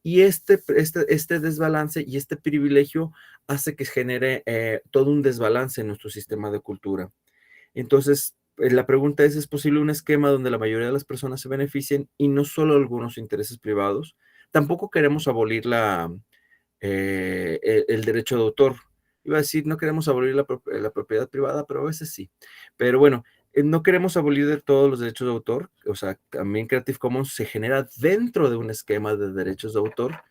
y este desbalance y este privilegio hace que genere todo un desbalance en nuestro sistema de cultura. Entonces, la pregunta ¿es posible un esquema donde la mayoría de las personas se beneficien y no solo algunos intereses privados? Tampoco queremos abolir el derecho de autor. Iba a decir, no queremos abolir la propiedad privada, pero a veces sí. Pero bueno, no queremos abolir de todos los derechos de autor. O sea, también Creative Commons se genera dentro de un esquema de derechos de autor,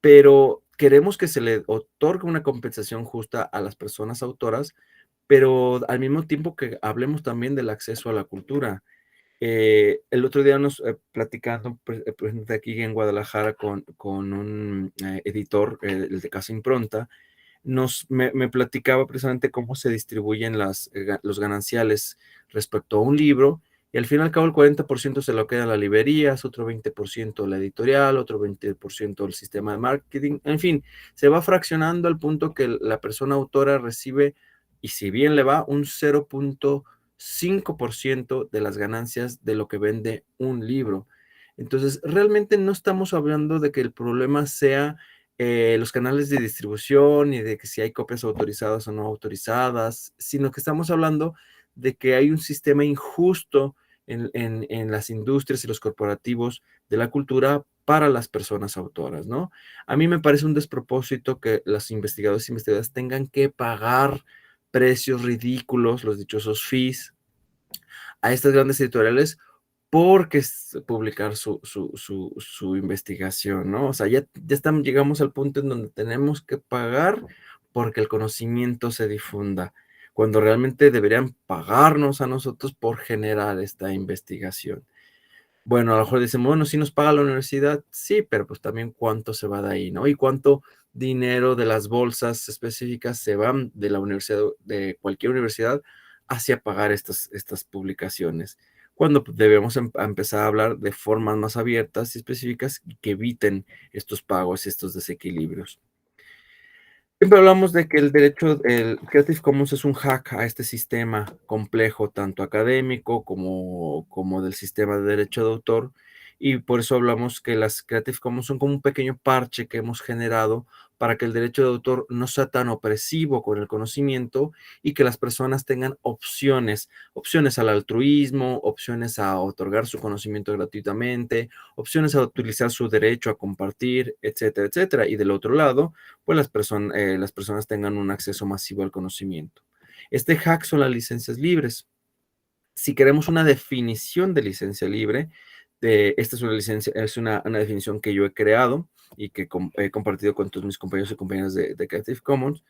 pero queremos que se le otorgue una compensación justa a las personas autoras, pero al mismo tiempo que hablemos también del acceso a la cultura. El otro día platicando presente aquí en Guadalajara con un editor, el de Casa Impronta, me platicaba precisamente cómo se distribuyen los gananciales respecto a un libro, y al fin y al cabo el 40% se lo queda a las librerías, otro 20% la editorial, otro 20% el sistema de marketing, en fin, se va fraccionando al punto que la persona autora recibe, y si bien le va, un 0.5% de las ganancias de lo que vende un libro. Entonces, realmente no estamos hablando de que el problema sea los canales de distribución y de que si hay copias autorizadas o no autorizadas, sino que estamos hablando de que hay un sistema injusto en las industrias y los corporativos de la cultura para las personas autoras, ¿no? A mí me parece un despropósito que los investigadores y investigadoras tengan que pagar precios ridículos, los dichosos fees, a estas grandes editoriales porque es publicar su investigación, ¿no? O sea, ya llegamos al punto en donde tenemos que pagar porque el conocimiento se difunda, cuando realmente deberían pagarnos a nosotros por generar esta investigación. Bueno, a lo mejor dicen, bueno, sí nos paga la universidad, sí, pero pues también cuánto se va de ahí, ¿no? Y cuánto dinero de las bolsas específicas se van de la universidad, de cualquier universidad, hacia pagar estas publicaciones. Cuando pues, debemos empezar a hablar de formas más abiertas y específicas que eviten estos pagos y estos desequilibrios. Siempre hablamos de que el Creative Commons es un hack a este sistema complejo, tanto académico como del sistema de derecho de autor, y por eso hablamos que las Creative Commons son como un pequeño parche que hemos generado para que el derecho de autor no sea tan opresivo con el conocimiento y que las personas tengan opciones al altruismo, opciones a otorgar su conocimiento gratuitamente, opciones a utilizar su derecho a compartir, etcétera, etcétera. Y del otro lado, pues las personas tengan un acceso masivo al conocimiento. Este hack son las licencias libres. Si queremos una definición de licencia libre, esta es una definición que yo he creado y que he compartido con todos mis compañeros y compañeras de Creative Commons,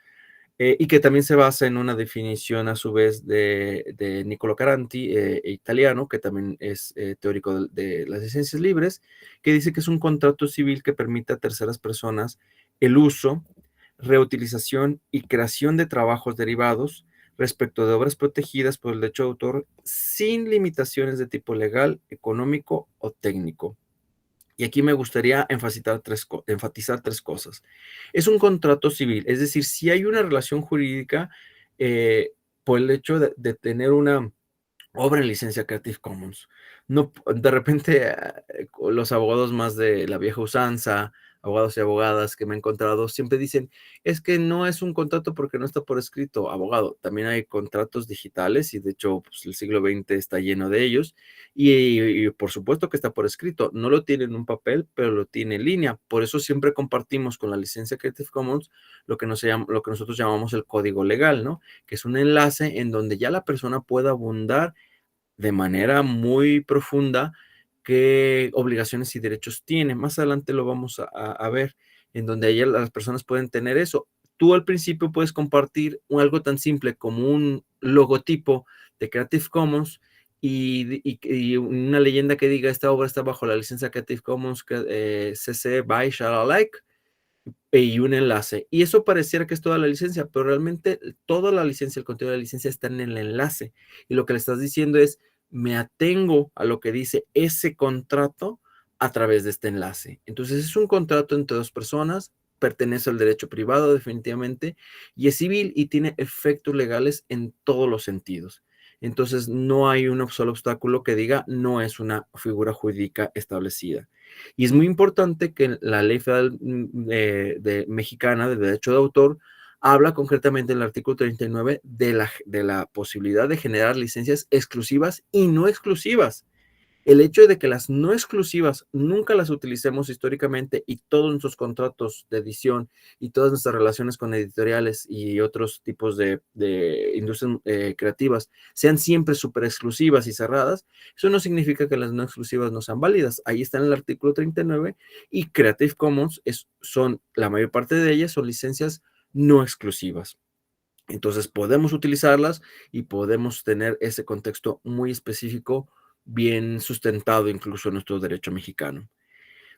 y que también se basa en una definición a su vez de Niccolo Caranti, italiano, que también es teórico de las licencias libres, que dice que es un contrato civil que permite a terceras personas el uso, reutilización y creación de trabajos derivados respecto de obras protegidas por el derecho de autor sin limitaciones de tipo legal, económico o técnico. Y aquí me gustaría enfatizar tres cosas. Es un contrato civil, es decir, si hay una relación jurídica por el hecho de tener una obra en licencia Creative Commons. No, de repente, los abogados más de la vieja usanza, abogados y abogadas que me he encontrado, siempre dicen, es que no es un contrato porque no está por escrito, abogado. También hay contratos digitales y de hecho pues, el siglo XX está lleno de ellos y por supuesto que está por escrito. No lo tiene en un papel, pero lo tiene en línea. Por eso siempre compartimos con la licencia Creative Commons lo que nosotros llamamos el código legal, ¿no? Que es un enlace en donde ya la persona pueda abundar de manera muy profunda qué obligaciones y derechos tiene. Más adelante lo vamos a ver, en donde ahí las personas pueden tener eso. Tú al principio puedes compartir algo tan simple como un logotipo de Creative Commons y una leyenda que diga esta obra está bajo la licencia Creative Commons CC by Shalalike y un enlace. Y eso pareciera que es toda la licencia, pero realmente toda la licencia, el contenido de la licencia está en el enlace. Y lo que le estás diciendo es, me atengo a lo que dice ese contrato a través de este enlace. Entonces es un contrato entre dos personas, pertenece al derecho privado definitivamente, y es civil y tiene efectos legales en todos los sentidos. Entonces no hay un solo obstáculo que diga no es una figura jurídica establecida. Y es muy importante que la ley federal mexicana de derecho de autor habla concretamente en el artículo 39 de la posibilidad de generar licencias exclusivas y no exclusivas. El hecho de que las no exclusivas nunca las utilicemos históricamente y todos nuestros contratos de edición y todas nuestras relaciones con editoriales y otros tipos de industrias creativas sean siempre súper exclusivas y cerradas, eso no significa que las no exclusivas no sean válidas. Ahí está en el artículo 39 y Creative Commons la mayor parte de ellas son licencias no exclusivas. Entonces podemos utilizarlas y podemos tener ese contexto muy específico bien sustentado incluso en nuestro derecho mexicano.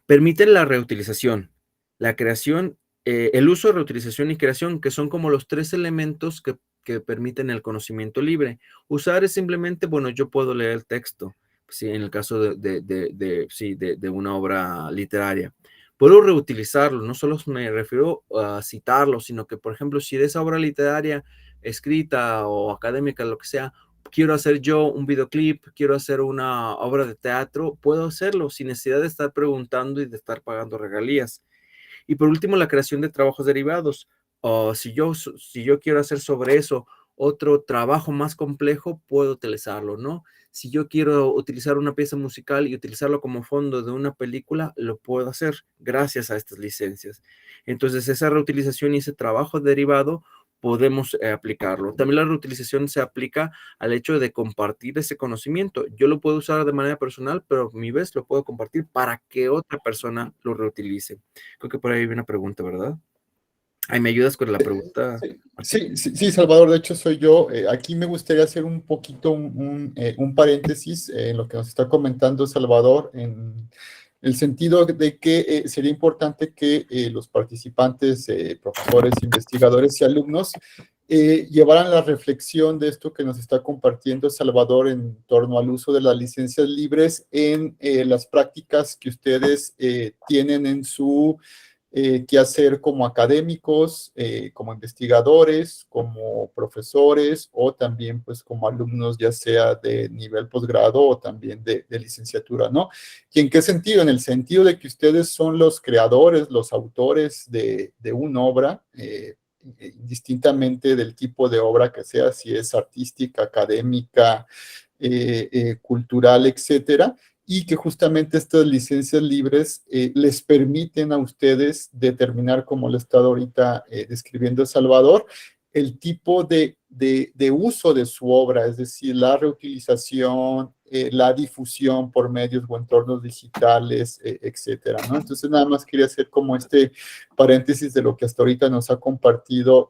Permiten la reutilización, la creación, el uso, reutilización y creación, que son como los tres elementos que permiten el conocimiento libre. Usar es simplemente, bueno, yo puedo leer el texto, ¿sí? En el caso de una obra literaria. Puedo reutilizarlo, no solo me refiero a citarlo, sino que, por ejemplo, si de esa obra literaria, escrita o académica, lo que sea, quiero hacer yo un videoclip, quiero hacer una obra de teatro, puedo hacerlo sin necesidad de estar preguntando y de estar pagando regalías. Y por último, la creación de trabajos derivados. O si yo quiero hacer sobre eso otro trabajo más complejo, puedo utilizarlo, ¿no? Si yo quiero utilizar una pieza musical y utilizarlo como fondo de una película, lo puedo hacer gracias a estas licencias. Entonces, esa reutilización y ese trabajo derivado podemos aplicarlo. También la reutilización se aplica al hecho de compartir ese conocimiento. Yo lo puedo usar de manera personal, pero a mi vez lo puedo compartir para que otra persona lo reutilice. Creo que por ahí hay una pregunta, ¿verdad? Ay, ¿me ayudas con la pregunta, Martín? Sí, Salvador, de hecho soy yo. Aquí me gustaría hacer un poquito un paréntesis en lo que nos está comentando Salvador, en el sentido de que sería importante que los participantes, profesores, investigadores y alumnos llevaran la reflexión de esto que nos está compartiendo Salvador en torno al uso de las licencias libres en las prácticas que ustedes tienen en su qué hacer como académicos, como investigadores, como profesores o también pues como alumnos ya sea de nivel posgrado o también de licenciatura, ¿no? ¿Y en qué sentido? En el sentido de que ustedes son los creadores, los autores de una obra, distintamente del tipo de obra que sea, si es artística, académica, cultural, etcétera, y que justamente estas licencias libres les permiten a ustedes determinar, como lo está ahorita describiendo Salvador, el tipo de uso de su obra, es decir, la reutilización, la difusión por medios o entornos digitales, etcétera, ¿no? Entonces, nada más quería hacer como este paréntesis de lo que hasta ahorita nos ha compartido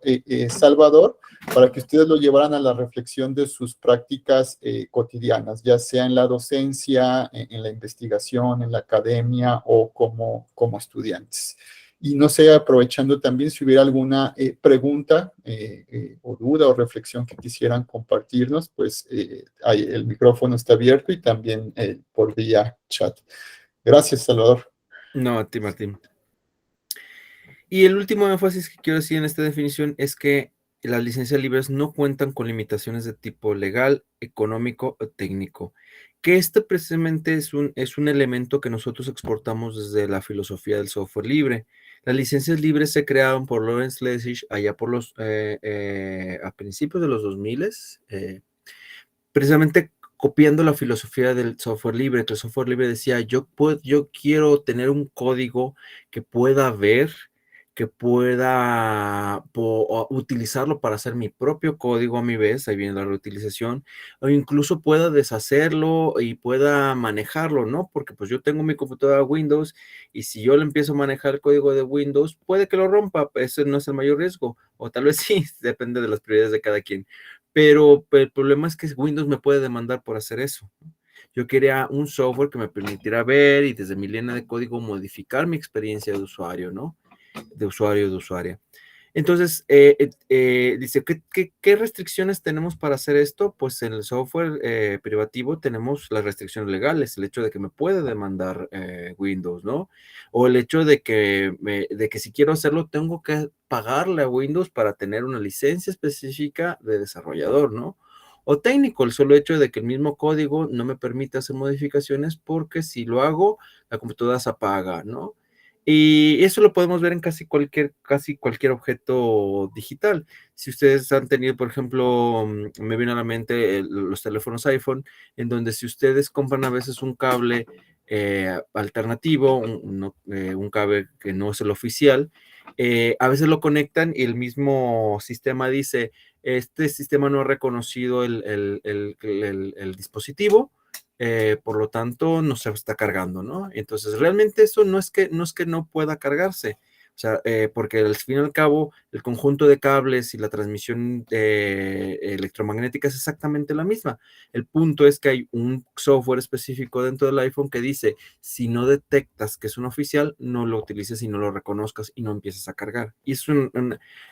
Salvador, para que ustedes lo llevaran a la reflexión de sus prácticas cotidianas, ya sea en la docencia, en la investigación, en la academia o como estudiantes. Y no sé, aprovechando también si hubiera alguna pregunta o duda o reflexión que quisieran compartirnos, pues el micrófono está abierto y también por vía chat. Gracias, Salvador. No, a ti, Martín. Y el último énfasis que quiero decir en esta definición es que las licencias libres no cuentan con limitaciones de tipo legal, económico o técnico, que este precisamente es un elemento que nosotros exportamos desde la filosofía del software libre. Las licencias libres se crearon por Lawrence Lessig allá a principios de los 2000, precisamente copiando la filosofía del software libre, que el software libre decía, yo quiero tener un código que pueda ver, que pueda utilizarlo para hacer mi propio código a mi vez, ahí viene la reutilización, o incluso pueda deshacerlo y pueda manejarlo, ¿no? Porque pues yo tengo mi computadora Windows y si yo le empiezo a manejar el código de Windows, puede que lo rompa, ese no es el mayor riesgo, o tal vez sí, depende de las prioridades de cada quien. Pero el problema es que Windows me puede demandar por hacer eso. Yo quería un software que me permitiera ver y desde mi línea de código modificar mi experiencia de usuario, ¿no? De usuario, de usuaria. Entonces, dice, ¿qué restricciones tenemos para hacer esto? Pues en el software privativo tenemos las restricciones legales, el hecho de que me puede demandar Windows, ¿no? O el hecho de que si quiero hacerlo tengo que pagarle a Windows para tener una licencia específica de desarrollador, ¿no? O técnico, el solo hecho de que el mismo código no me permite hacer modificaciones porque si lo hago, la computadora se apaga, ¿no? Y eso lo podemos ver en casi cualquier objeto digital. Si ustedes han tenido, por ejemplo, me viene a la mente los teléfonos iPhone, en donde si ustedes compran a veces un cable alternativo, un cable que no es el oficial, a veces lo conectan y el mismo sistema dice, este sistema no ha reconocido el dispositivo, por lo tanto no se está cargando, ¿no? Entonces realmente eso no es que no pueda cargarse, o sea, porque al fin y al cabo el conjunto de cables y la transmisión electromagnética es exactamente la misma. El punto es que hay un software específico dentro del iPhone que dice, si no detectas que es un oficial, no lo utilices y no lo reconozcas y no empieces a cargar. Y eso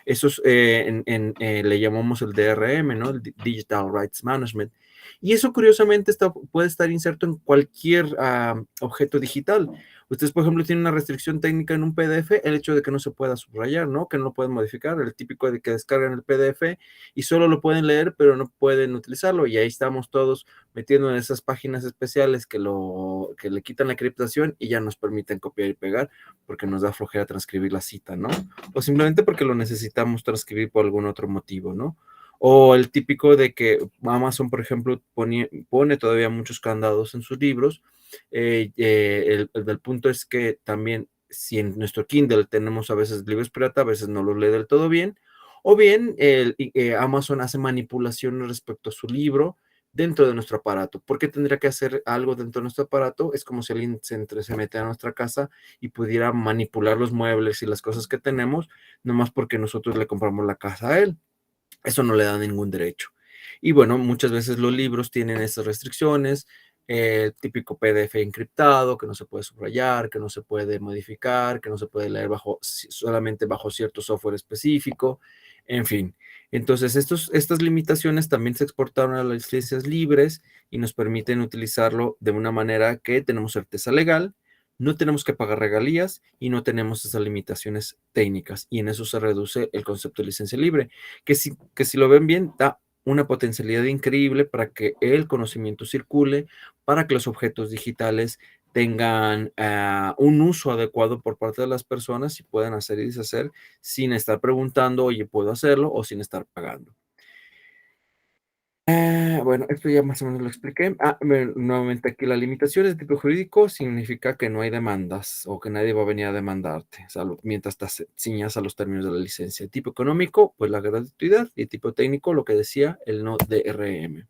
es, le llamamos el DRM, ¿no? El Digital Rights Management. Y eso curiosamente puede estar inserto en cualquier objeto digital. Ustedes, por ejemplo, tienen una restricción técnica en un PDF, el hecho de que no se pueda subrayar, ¿no? Que no lo pueden modificar, el típico de que descargan el PDF y solo lo pueden leer, pero no pueden utilizarlo. Y ahí estamos todos metiendo en esas páginas especiales que le quitan la encriptación y ya nos permiten copiar y pegar porque nos da flojera transcribir la cita, ¿no? O simplemente porque lo necesitamos transcribir por algún otro motivo, ¿no? O el típico de que Amazon, por ejemplo, pone todavía muchos candados en sus libros. El punto es que también, si en nuestro Kindle tenemos a veces libros pirata, a veces no los lee del todo bien, o bien Amazon hace manipulaciones respecto a su libro dentro de nuestro aparato. ¿Por qué tendría que hacer algo dentro de nuestro aparato? Es como si alguien se mete a nuestra casa y pudiera manipular los muebles y las cosas que tenemos, nomás porque nosotros le compramos la casa a él. Eso no le da ningún derecho. Y bueno, muchas veces los libros tienen esas restricciones, típico PDF encriptado, que no se puede subrayar, que no se puede modificar, que no se puede leer solamente bajo cierto software específico, en fin. Entonces, estas limitaciones también se exportaron a las licencias libres y nos permiten utilizarlo de una manera que tenemos certeza legal, no tenemos que pagar regalías y no tenemos esas limitaciones técnicas. Y en eso se reduce el concepto de licencia libre que si lo ven bien, da una potencialidad increíble para que el conocimiento circule, para que los objetos digitales tengan un uso adecuado por parte de las personas y puedan hacer y deshacer sin estar preguntando, oye, ¿puedo hacerlo? O sin estar pagando. Bueno, esto ya más o menos lo expliqué. Nuevamente aquí las limitaciones de tipo jurídico significa que no hay demandas o que nadie va a venir a demandarte, mientras te ciñas a los términos de la licencia. Tipo económico, pues la gratuidad, y tipo técnico, lo que decía el no DRM.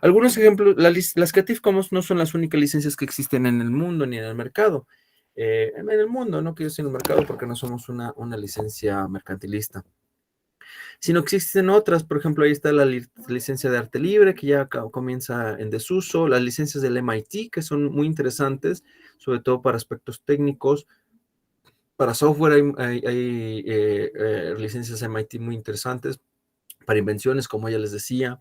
Algunos ejemplos, las Creative Commons no son las únicas licencias que existen en el mundo ni en el mercado. En el mundo, no quiero decir en el mercado porque no somos una licencia mercantilista, sino que existen otras. Por ejemplo, ahí está la licencia de arte libre, que ya comienza en desuso, las licencias del MIT, que son muy interesantes, sobre todo para aspectos técnicos, Para software hay licencias MIT muy interesantes, para invenciones, como ya les decía.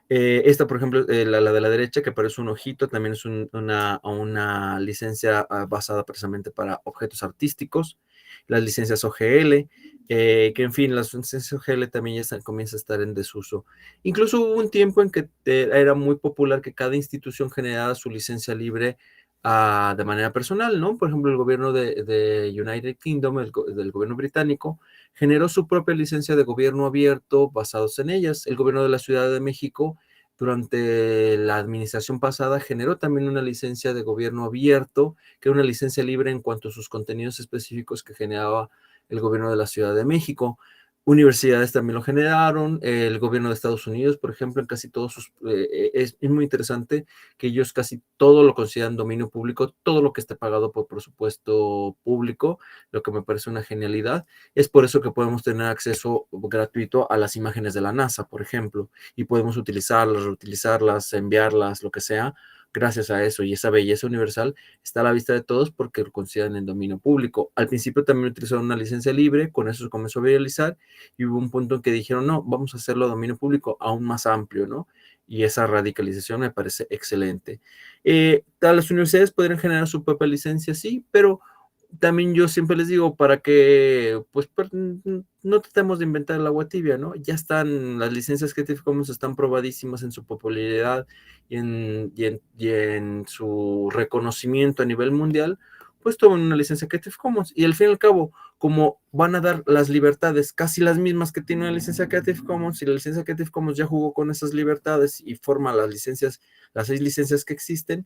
Esta, por ejemplo, la de la derecha, que parece un ojito, también es una licencia basada precisamente para objetos artísticos. Las licencias OGL, que en fin, las licencias OGL también ya comienza a estar en desuso. Incluso hubo un tiempo en que era muy popular que cada institución generara su licencia libre de manera personal, ¿no? Por ejemplo, el gobierno de United Kingdom, del gobierno británico, generó su propia licencia de gobierno abierto basados en ellas. El gobierno de la Ciudad de México, durante la administración pasada, generó también una licencia de gobierno abierto, que era una licencia libre en cuanto a sus contenidos específicos que generaba el gobierno de la Ciudad de México. Universidades también lo generaron, el gobierno de Estados Unidos, por ejemplo, en casi todos sus... es muy interesante que ellos casi todo lo consideran dominio público, todo lo que esté pagado por presupuesto público, lo que me parece una genialidad. Es por eso que podemos tener acceso gratuito a las imágenes de la NASA, por ejemplo, y podemos utilizarlas, reutilizarlas, enviarlas, lo que sea, gracias a eso. Y esa belleza universal está a la vista de todos porque lo consideran en dominio público. Al principio también utilizaron una licencia libre, con eso se comenzó a viralizar, y hubo un punto en que dijeron, no, vamos a hacerlo a dominio público aún más amplio, ¿no? Y esa radicalización me parece excelente. Las universidades podrían generar su propia licencia, sí, pero también yo siempre les digo, para que, pues, no tratemos de inventar el agua tibia, ¿no? Ya están, las licencias Creative Commons están probadísimas en su popularidad y en su reconocimiento a nivel mundial, pues toman una licencia Creative Commons. Y al fin y al cabo, como van a dar las libertades casi las mismas que tiene la licencia Creative Commons, y la licencia Creative Commons ya jugó con esas libertades y forma las licencias, las 6 licencias que existen,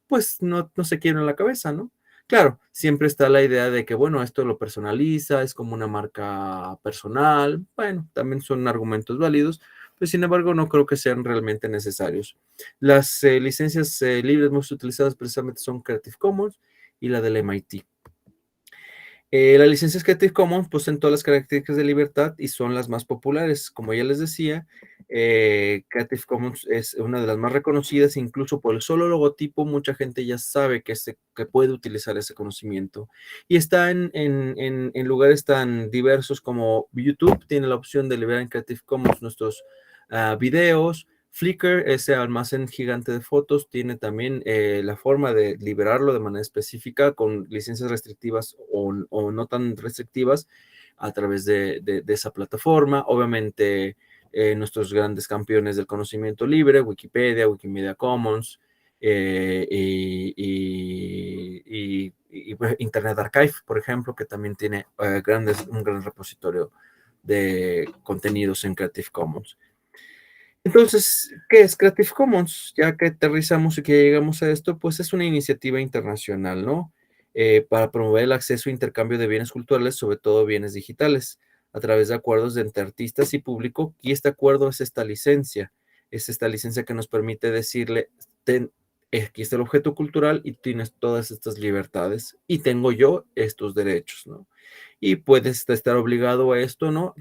pues no se quiebran la cabeza, ¿no? Claro, siempre está la idea de que, bueno, esto lo personaliza, es como una marca personal. Bueno, también son argumentos válidos, pero sin embargo no creo que sean realmente necesarios. Las licencias libres más utilizadas precisamente son Creative Commons y la del MIT. Las licencias Creative Commons poseen todas las características de libertad y son las más populares. Como ya les decía, Creative Commons es una de las más reconocidas, incluso por el solo logotipo, mucha gente ya sabe que puede utilizar ese conocimiento. Y está en lugares tan diversos como YouTube, tiene la opción de liberar en Creative Commons nuestros videos. Flickr, ese almacén gigante de fotos, tiene también la forma de liberarlo de manera específica con licencias restrictivas o no tan restrictivas a través de esa plataforma. Obviamente, nuestros grandes campeones del conocimiento libre, Wikipedia, Wikimedia Commons, pues, Internet Archive, por ejemplo, que también tiene un gran repositorio de contenidos en Creative Commons. Entonces, ¿qué es Creative Commons? Ya que aterrizamos y que llegamos a esto, pues es una iniciativa internacional, ¿no? Para promover el acceso e intercambio de bienes culturales, sobre todo bienes digitales, a través de acuerdos entre artistas y público. Y este acuerdo es esta licencia que nos permite decirle, aquí está el objeto cultural y tienes todas estas libertades y tengo yo estos derechos, ¿no? Y puedes estar obligado a esto, ¿no?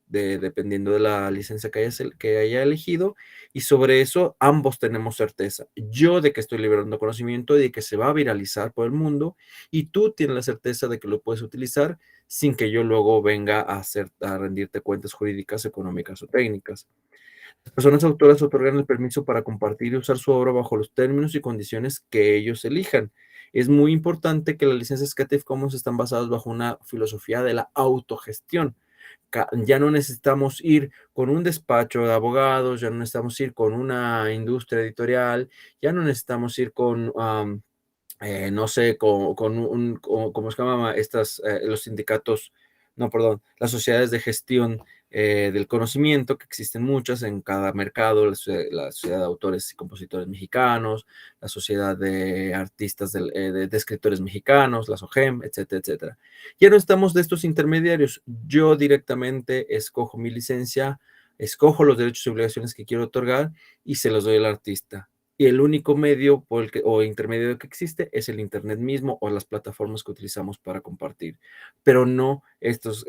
Dependiendo de la licencia que haya elegido, y sobre eso ambos tenemos certeza. Yo de que estoy liberando conocimiento y de que se va a viralizar por el mundo, y tú tienes la certeza de que lo puedes utilizar sin que yo luego venga a rendirte cuentas jurídicas, económicas o técnicas. Las personas autoras otorgan el permiso para compartir y usar su obra bajo los términos y condiciones que ellos elijan. Es muy importante que las licencias Creative Commons están basadas bajo una filosofía de la autogestión. Ya no necesitamos ir con un despacho de abogados, ya no necesitamos ir con una industria editorial, ya no necesitamos ir con, no sé, ¿cómo se llama? Los sindicatos, no, perdón, las sociedades de gestión del conocimiento, que existen muchas en cada mercado, la Sociedad de Autores y Compositores Mexicanos, la Sociedad de Artistas de Escritores Mexicanos, la SOGEM, etcétera, etcétera. Ya no estamos de estos intermediarios. Yo directamente escojo mi licencia, escojo los derechos y obligaciones que quiero otorgar y se los doy al artista. Y el único medio o intermedio que existe es el Internet mismo o las plataformas que utilizamos para compartir, pero no estos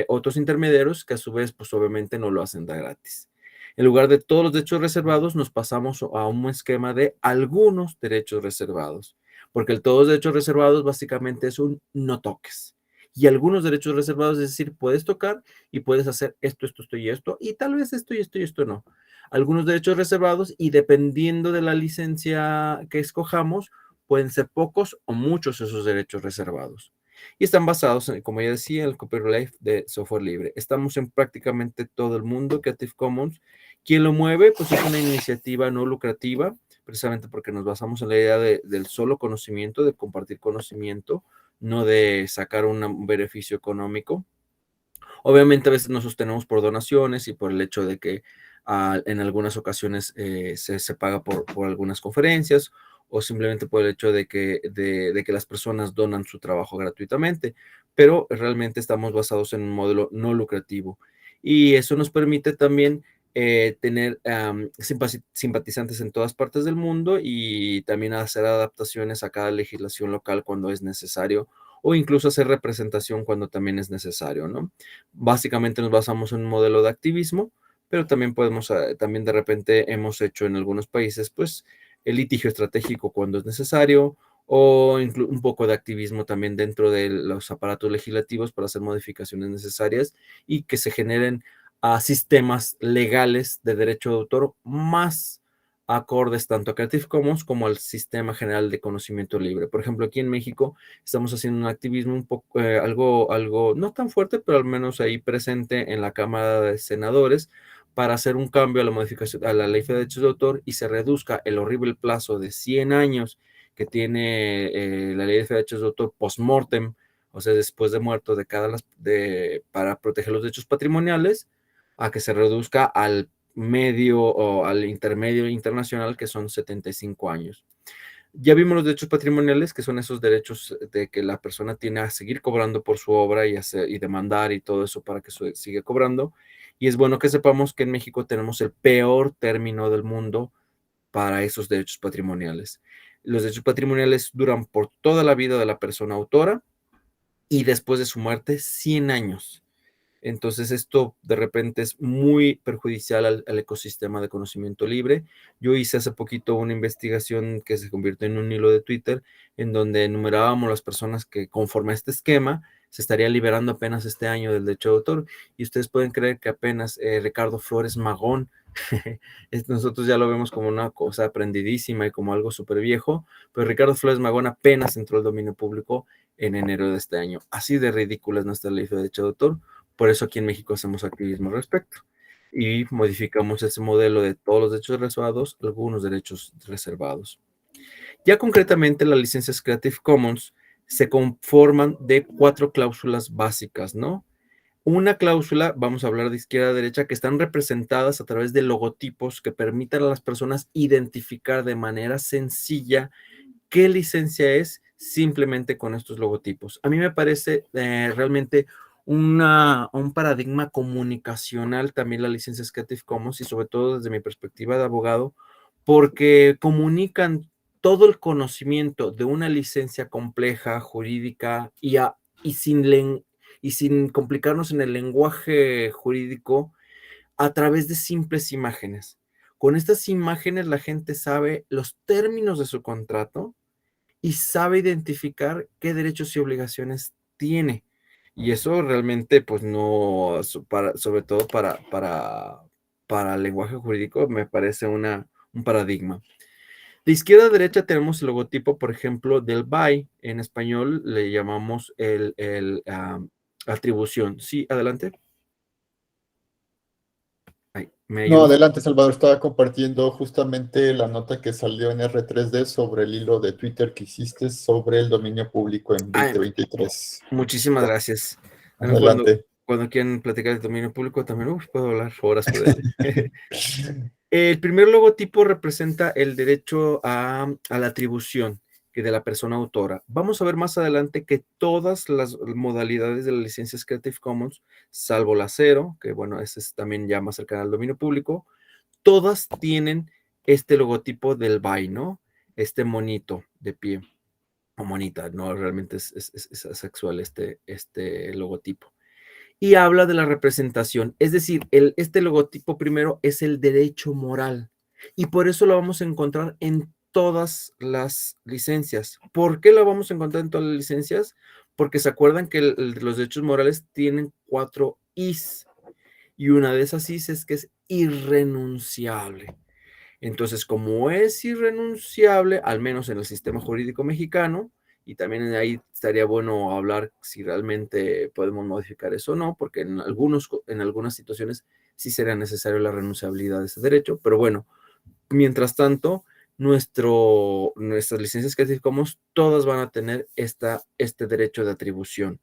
otros intermediarios que a su vez, pues obviamente no lo hacen de gratis. En lugar de todos los derechos reservados, nos pasamos a un esquema de algunos derechos reservados. porque el todos derechos reservados básicamente es un no toques. Y algunos derechos reservados, es decir, puedes tocar y puedes hacer esto y tal vez esto y esto no. Algunos derechos reservados y dependiendo de la licencia que escojamos, pueden ser pocos o muchos esos derechos reservados. Y están basados, como ya decía, en el copyright de software libre. Estamos en prácticamente todo el mundo, Creative Commons. ¿Quién lo mueve? Pues es una iniciativa no lucrativa, precisamente porque nos basamos en la idea del solo conocimiento, de compartir conocimiento, no de sacar un beneficio económico. Obviamente a veces nos sostenemos por donaciones y por el hecho de que en algunas ocasiones se paga por algunas conferencias o simplemente por el hecho de que las personas donan su trabajo gratuitamente, pero realmente estamos basados en un modelo no lucrativo. Y eso nos permite también tener simpatizantes en todas partes del mundo y también hacer adaptaciones a cada legislación local cuando es necesario o incluso hacer representación cuando también es necesario, ¿no? Básicamente nos basamos en un modelo de activismo, pero también podemos, también de repente hemos hecho en algunos países, pues, el litigio estratégico cuando es necesario o un poco de activismo también dentro de los aparatos legislativos para hacer modificaciones necesarias y que se generen sistemas legales de derecho de autor más acordes tanto a Creative Commons como al sistema general de conocimiento libre. Por ejemplo, aquí en México estamos haciendo un activismo un poco, algo no tan fuerte, pero al menos ahí presente en la Cámara de Senadores para hacer un cambio a la modificación a la ley de derechos de autor y se reduzca el horrible plazo de 100 años que tiene la ley de derechos de autor post-mortem, o sea, después de muerto para proteger los derechos patrimoniales, a que se reduzca al medio o al intermedio internacional, que son 75 años. Ya vimos los derechos patrimoniales, que son esos derechos de que la persona tiene a seguir cobrando por su obra y demandar y todo eso para que siga cobrando. Y es bueno que sepamos que en México tenemos el peor término del mundo para esos derechos patrimoniales. Los derechos patrimoniales duran por toda la vida de la persona autora y después de su muerte 100 años. Entonces esto de repente es muy perjudicial al ecosistema de conocimiento libre. Yo hice hace poquito una investigación que se convirtió en un hilo de Twitter en donde enumerábamos las personas que conforme a este esquema se estaría liberando apenas este año del derecho de autor. Y ustedes pueden creer que apenas Ricardo Flores Magón, nosotros ya lo vemos como una cosa aprendidísima y como algo súper viejo, pero Ricardo Flores Magón apenas entró al dominio público en enero de este año. Así de ridícula es nuestra ley de derecho de autor. Por eso aquí en México hacemos activismo al respecto y modificamos ese modelo de todos los derechos reservados, algunos derechos reservados. Ya concretamente las licencias Creative Commons se conforman de 4 cláusulas básicas, ¿no? Una cláusula, vamos a hablar de izquierda a derecha, que están representadas a través de logotipos que permitan a las personas identificar de manera sencilla qué licencia es simplemente con estos logotipos. A mí me parece realmente un paradigma comunicacional también la licencia Creative Commons y sobre todo desde mi perspectiva de abogado, porque comunican todo el conocimiento de una licencia compleja, jurídica y sin complicarnos en el lenguaje jurídico a través de simples imágenes. Con estas imágenes la gente sabe los términos de su contrato y sabe identificar qué derechos y obligaciones tiene. Y eso realmente, pues no, sobre todo para el lenguaje jurídico, me parece un paradigma. De izquierda a derecha tenemos el logotipo, por ejemplo, del BAI. En español le llamamos atribución. Sí, adelante. Ay, ¿me No, ayudas? adelante, Salvador. Estaba compartiendo justamente la nota que salió en R3D sobre el hilo de Twitter que hiciste sobre el dominio público en Ay, 2023. muchísimas gracias. También Adelante. cuando quieran platicar de dominio público, también puedo hablar horas por él. El primer logotipo representa el derecho a la atribución que de la persona autora. Vamos a ver más adelante que todas las modalidades de las licencias Creative Commons, salvo la cero, que bueno, ese es también ya más cercana al dominio público, todas tienen este logotipo del BAI, ¿no? Este monito de pie, o monita, no realmente es asexual este logotipo. Y habla de la representación, es decir, este logotipo primero es el derecho moral y por eso lo vamos a encontrar en todas las licencias. ¿Por qué lo vamos a encontrar en todas las licencias? Porque se acuerdan que los derechos morales tienen 4 Is, y una de esas Is es que es irrenunciable. Entonces, como es irrenunciable, al menos en el sistema jurídico mexicano, y también ahí estaría bueno hablar si realmente podemos modificar eso o no, porque en algunas situaciones sí sería necesario la renunciabilidad de ese derecho, pero bueno, mientras tanto, nuestras licencias que adquiramos, todas van a tener este derecho de atribución.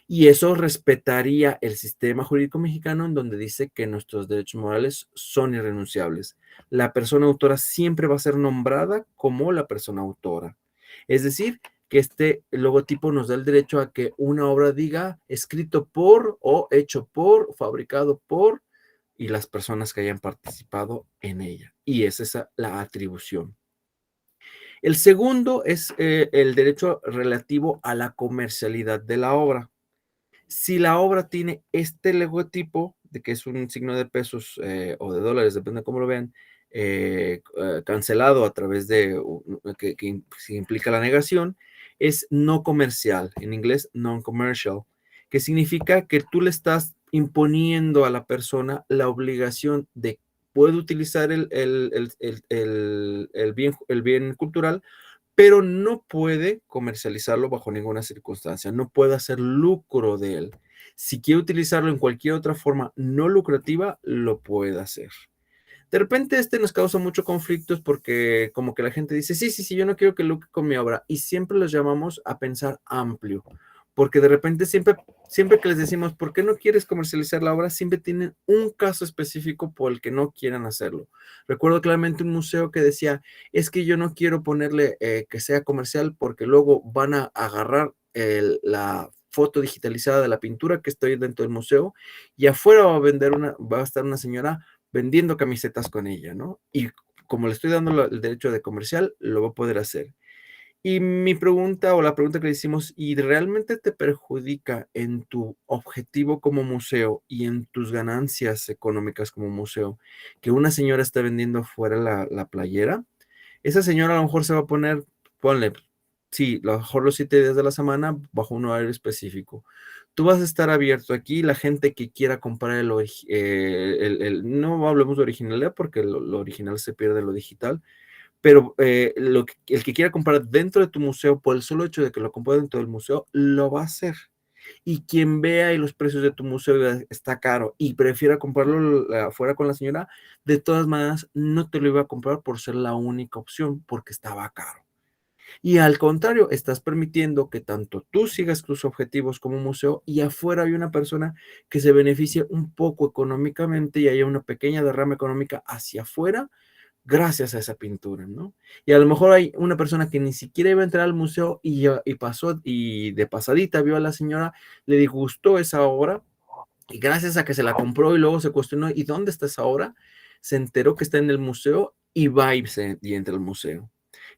Y eso respetaría el sistema jurídico mexicano, en donde dice que nuestros derechos morales son irrenunciables. La persona autora siempre va a ser nombrada como la persona autora. Es decir, que este logotipo nos da el derecho a que una obra diga escrito por o hecho por, fabricado por, y las personas que hayan participado en ella. Y es esa la atribución. El segundo es el derecho relativo a la comercialidad de la obra. Si la obra tiene este logotipo, de que es un signo de pesos o de dólares, depende de cómo lo vean, cancelado a través de que implica la negación, es no comercial, en inglés non-commercial, que significa que tú le estás imponiendo a la persona la obligación de puede utilizar el bien cultural, pero no puede comercializarlo bajo ninguna circunstancia, no puede hacer lucro de él. Si quiere utilizarlo en cualquier otra forma no lucrativa, lo puede hacer. De repente nos causa mucho conflictos porque como que la gente dice, sí, sí, sí, yo no quiero que lucre con mi obra, y siempre los llamamos a pensar amplio, porque de repente siempre que les decimos, ¿por qué no quieres comercializar la obra? Siempre tienen un caso específico por el que no quieran hacerlo. Recuerdo claramente un museo que decía, es que yo no quiero ponerle que sea comercial porque luego van a agarrar la foto digitalizada de la pintura que estoy dentro del museo y afuera va a estar una señora vendiendo camisetas con ella, ¿no? Y como le estoy dando el derecho de comercial, lo va a poder hacer. Y mi pregunta o la pregunta que le hicimos, ¿y realmente te perjudica en tu objetivo como museo y en tus ganancias económicas como museo que una señora esté vendiendo afuera la playera? Esa señora a lo mejor se va a poner, ponle, sí, a lo mejor los 7 días de la semana bajo un horario específico. Tú vas a estar abierto aquí, la gente que quiera comprar no hablemos de originalidad porque lo original se pierde en lo digital, pero el que quiera comprar dentro de tu museo, por el solo hecho de que lo compre dentro del museo, lo va a hacer. Y quien vea y los precios de tu museo está caro y prefiera comprarlo afuera con la señora, de todas maneras no te lo iba a comprar por ser la única opción, porque estaba caro. Y al contrario, estás permitiendo que tanto tú sigas tus objetivos como museo y afuera hay una persona que se beneficie un poco económicamente y haya una pequeña derrama económica hacia afuera gracias a esa pintura, ¿no? Y a lo mejor hay una persona que ni siquiera iba a entrar al museo y pasó y de pasadita vio a la señora, le disgustó esa obra y gracias a que se la compró y luego se cuestionó, ¿y dónde está esa obra? Se enteró que está en el museo y va y entra al museo.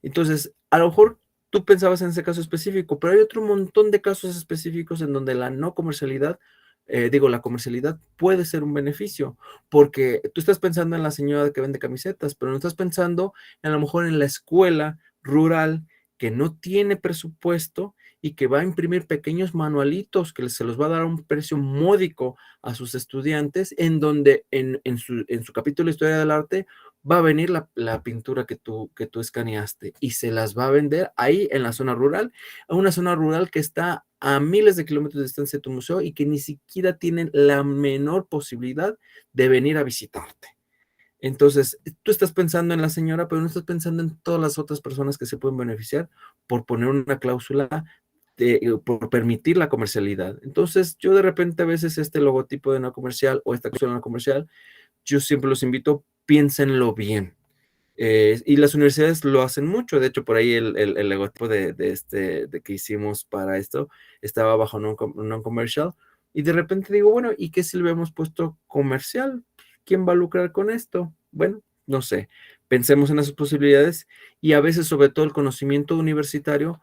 Entonces, a lo mejor tú pensabas en ese caso específico, pero hay otro montón de casos específicos en donde la no comercialidad, la comercialidad puede ser un beneficio, porque tú estás pensando en la señora que vende camisetas, pero no estás pensando a lo mejor en la escuela rural que no tiene presupuesto y que va a imprimir pequeños manualitos que se los va a dar a un precio módico a sus estudiantes, en donde en su capítulo de Historia del Arte va a venir la pintura que tú escaneaste y se las va a vender ahí en la zona rural, a una zona rural que está a miles de kilómetros de distancia de tu museo y que ni siquiera tienen la menor posibilidad de venir a visitarte. Entonces, tú estás pensando en la señora, pero no estás pensando en todas las otras personas que se pueden beneficiar por poner una cláusula por permitir la comercialidad. Entonces, yo de repente a veces este logotipo de no comercial o esta cláusula no comercial, yo siempre los invito, piénsenlo bien. Y las universidades lo hacen mucho. De hecho, por ahí el logotipo de que hicimos para esto estaba bajo non-commercial. Y de repente digo, bueno, ¿y qué si le habíamos puesto comercial? ¿Quién va a lucrar con esto? Bueno, no sé. Pensemos en esas posibilidades y a veces, sobre todo el conocimiento universitario,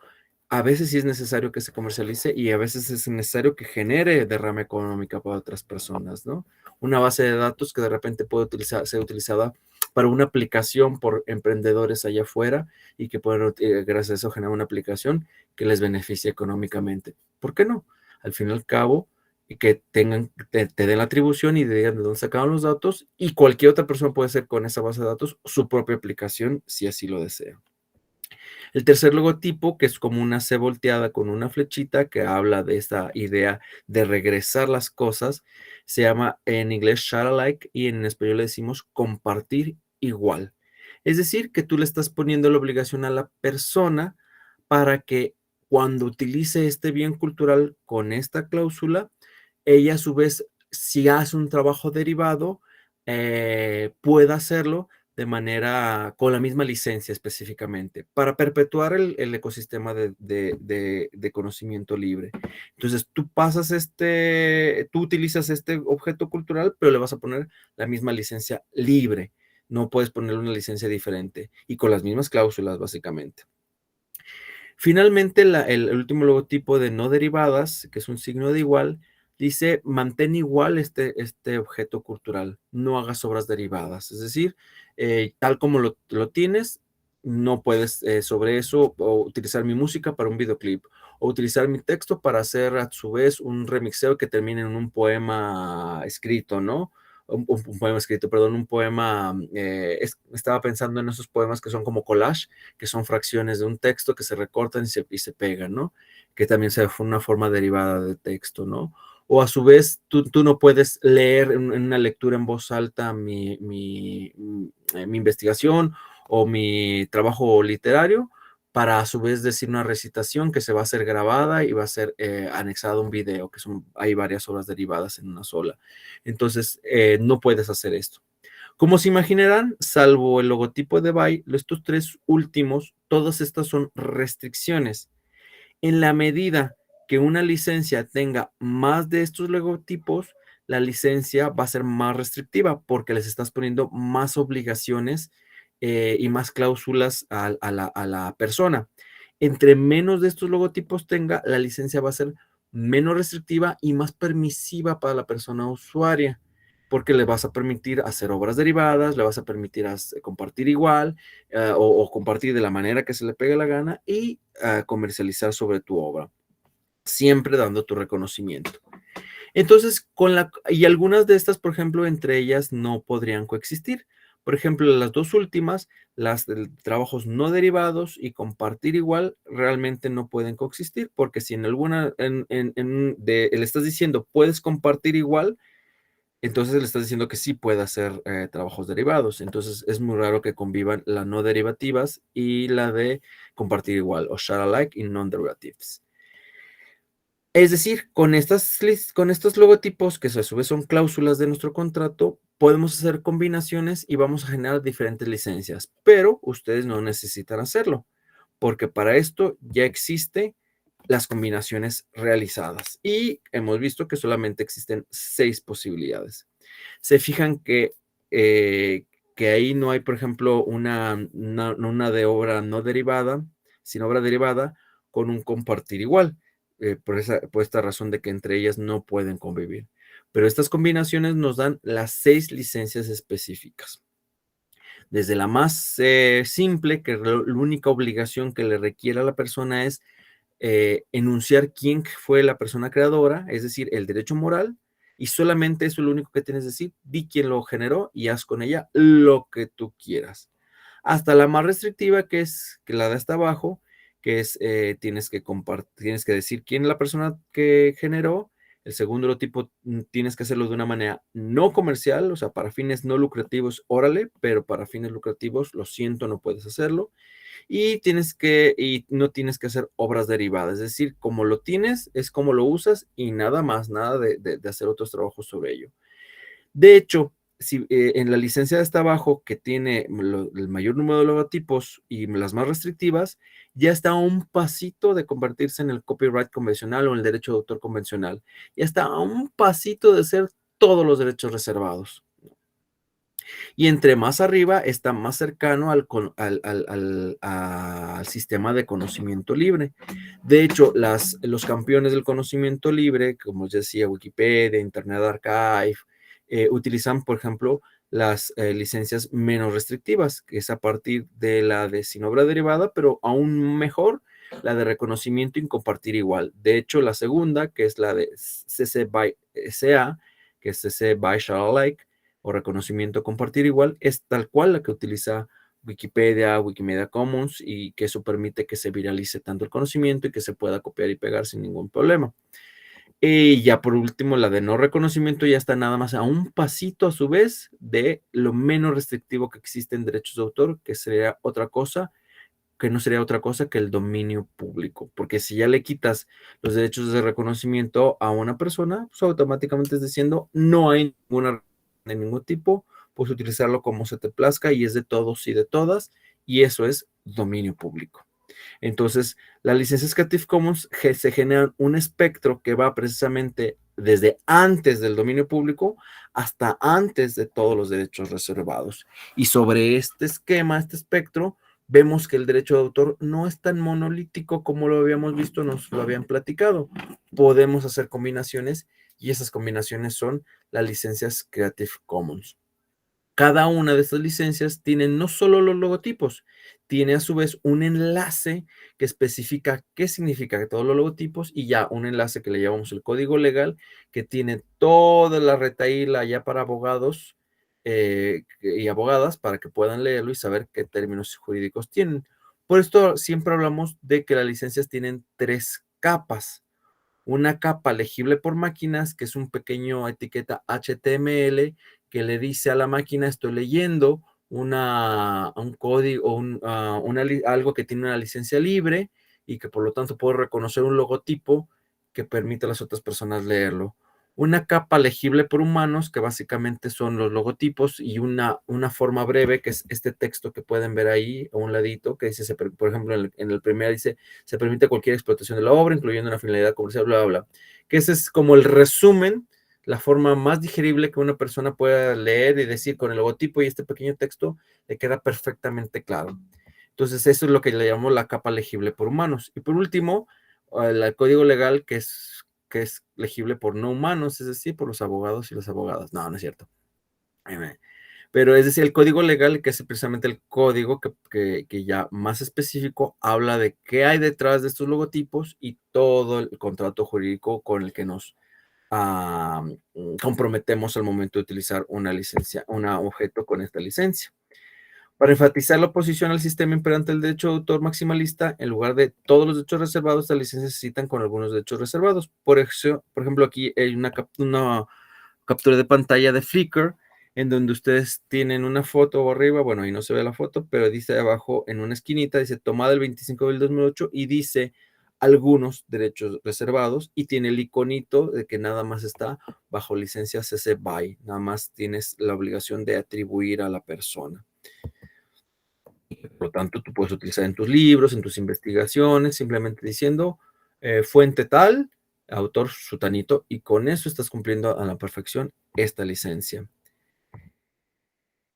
a veces sí es necesario que se comercialice y a veces es necesario que genere derrama económica para otras personas, ¿no? Una base de datos que de repente puede ser utilizada para una aplicación por emprendedores allá afuera y que puedan, gracias a eso, generar una aplicación que les beneficie económicamente. ¿Por qué no? Al fin y al cabo, y que te den la atribución y digan de dónde sacaron los datos, y cualquier otra persona puede hacer con esa base de datos su propia aplicación si así lo desea. El tercer logotipo, que es como una C volteada con una flechita que habla de esta idea de regresar las cosas, se llama en inglés share alike y en español le decimos compartir igual. Es decir, que tú le estás poniendo la obligación a la persona para que cuando utilice este bien cultural con esta cláusula, ella a su vez, si hace un trabajo derivado, pueda hacerlo de manera con la misma licencia específicamente, para perpetuar el ecosistema de conocimiento libre. Entonces, tú utilizas este objeto cultural, pero le vas a poner la misma licencia libre. No puedes ponerle una licencia diferente y con las mismas cláusulas, básicamente. Finalmente, el último logotipo de no derivadas, que es un signo de igual, dice, mantén igual este objeto cultural, no hagas obras derivadas. Es decir, tal como lo tienes, no puedes sobre eso o utilizar mi música para un videoclip o utilizar mi texto para hacer a su vez un remixeo que termine en un poema escrito, ¿no? Un poema escrito, perdón, un poema, estaba pensando en esos poemas que son como collage, que son fracciones de un texto que se recortan y se pegan, ¿no? Que también fue una forma derivada de texto, ¿no? O a su vez, tú no puedes leer en una lectura en voz alta mi investigación o mi trabajo literario para a su vez decir una recitación que se va a hacer grabada y va a ser anexado a un video, que hay varias obras derivadas en una sola. Entonces, no puedes hacer esto. Como se imaginarán, salvo el logotipo de By, estos tres últimos, todas estas son restricciones. En la medida que una licencia tenga más de estos logotipos, la licencia va a ser más restrictiva porque les estás poniendo más obligaciones y más cláusulas a la persona. Entre menos de estos logotipos tenga, la licencia va a ser menos restrictiva y más permisiva para la persona usuaria, porque le vas a permitir hacer obras derivadas, le vas a permitir compartir igual o compartir de la manera que se le pegue la gana y comercializar sobre tu obra, siempre dando tu reconocimiento. Entonces, y algunas de estas, por ejemplo, entre ellas no podrían coexistir. Por ejemplo, las dos últimas, las de trabajos no derivados y compartir igual, realmente no pueden coexistir, porque si en alguna le estás diciendo puedes compartir igual, entonces le estás diciendo que sí puede hacer trabajos derivados. Entonces es muy raro que convivan las no derivativas y la de compartir igual, o share alike y non-derivatives. Es decir, con estos logotipos, que a su vez son cláusulas de nuestro contrato, podemos hacer combinaciones y vamos a generar diferentes licencias, pero ustedes no necesitan hacerlo, porque para esto ya existen las combinaciones realizadas y hemos visto que solamente existen 6 posibilidades. Se fijan que ahí no hay, por ejemplo, una de obra no derivada, sino obra derivada con un compartir igual. Por esta razón de que entre ellas no pueden convivir. Pero estas combinaciones nos dan las 6 licencias específicas. Desde la más simple, que la única obligación que le requiere a la persona es enunciar quién fue la persona creadora, es decir, el derecho moral, y solamente eso es lo único que tienes que decir, di quién lo generó y haz con ella lo que tú quieras. Hasta la más restrictiva, que es que la de hasta abajo, que es tienes que decir quién es la persona que generó. El segundo tipo tienes que hacerlo de una manera no comercial, o sea, para fines no lucrativos, órale, pero para fines lucrativos, lo siento, no puedes hacerlo. Y no tienes que hacer obras derivadas, es decir, como lo tienes, es como lo usas y nada más, nada de hacer otros trabajos sobre ello. De hecho, si en la licencia de hasta abajo, que tiene el mayor número de logotipos y las más restrictivas, ya está a un pasito de convertirse en el copyright convencional o en el derecho de autor convencional. Ya está a un pasito de ser todos los derechos reservados. Y entre más arriba está más cercano al sistema de conocimiento libre. De hecho, los campeones del conocimiento libre, como ya decía Wikipedia, Internet Archive, utilizan, por ejemplo, las licencias menos restrictivas, que es a partir de la de sin obra derivada, pero aún mejor, la de reconocimiento y compartir igual. De hecho, la segunda, que es la de CC BY SA, que es CC BY Share Alike, o reconocimiento compartir igual, es tal cual la que utiliza Wikipedia, Wikimedia Commons, y que eso permite que se viralice tanto el conocimiento y que se pueda copiar y pegar sin ningún problema. Y ya por último, la de no reconocimiento ya está nada más a un pasito a su vez de lo menos restrictivo que existe en derechos de autor, que sería otra cosa, que no sería otra cosa que el dominio público. Porque si ya le quitas los derechos de reconocimiento a una persona, pues automáticamente es diciendo no hay ninguna de ningún tipo, puedes utilizarlo como se te plazca y es de todos y de todas, y eso es dominio público. Entonces, las licencias Creative Commons se generan un espectro que va precisamente desde antes del dominio público hasta antes de todos los derechos reservados. Y sobre este esquema, este espectro, vemos que el derecho de autor no es tan monolítico como lo habíamos visto, nos lo habían platicado. Podemos hacer combinaciones y esas combinaciones son las licencias Creative Commons. Cada una de estas licencias tiene no solo los logotipos, tiene a su vez un enlace que especifica qué significa todos los logotipos y ya un enlace que le llamamos el código legal que tiene toda la retahíla ya para abogados y abogadas para que puedan leerlo y saber qué términos jurídicos tienen. Por esto siempre hablamos de que las licencias tienen 3 capas. Una capa legible por máquinas, que es un pequeño etiqueta HTML que le dice a la máquina, estoy leyendo un código, algo que tiene una licencia libre y que por lo tanto puedo reconocer un logotipo que permite a las otras personas leerlo. Una capa legible por humanos, que básicamente son los logotipos, y una forma breve, que es este texto que pueden ver ahí a un ladito, que dice, por ejemplo, en el primer dice, se permite cualquier explotación de la obra, incluyendo una finalidad comercial, bla, bla, bla. Que ese es como el resumen, la forma más digerible que una persona pueda leer y decir con el logotipo y este pequeño texto, le queda perfectamente claro. Entonces, eso es lo que le llamamos la capa legible por humanos. Y por último, el código legal, que es legible por no humanos, es decir, por los abogados y las abogadas. No, no es cierto. Pero es decir, el código legal, que es precisamente el código que ya más específico, habla de qué hay detrás de estos logotipos y todo el contrato jurídico con el que nos comprometemos al momento de utilizar una licencia, un objeto con esta licencia. Para enfatizar la oposición al sistema imperante del derecho de autor maximalista, en lugar de todos los derechos reservados, estas licencias se citan con algunos derechos reservados. Por ejemplo, aquí hay una captura de pantalla de Flickr, en donde ustedes tienen una foto arriba, bueno, ahí no se ve la foto, pero dice abajo en una esquinita, dice tomada el 25 del 2008 y dice algunos derechos reservados y tiene el iconito de que nada más está bajo licencia CC BY, nada más tienes la obligación de atribuir a la persona. Por lo tanto, tú puedes utilizar en tus libros, en tus investigaciones, simplemente diciendo fuente tal, autor sutanito, y con eso estás cumpliendo a la perfección esta licencia.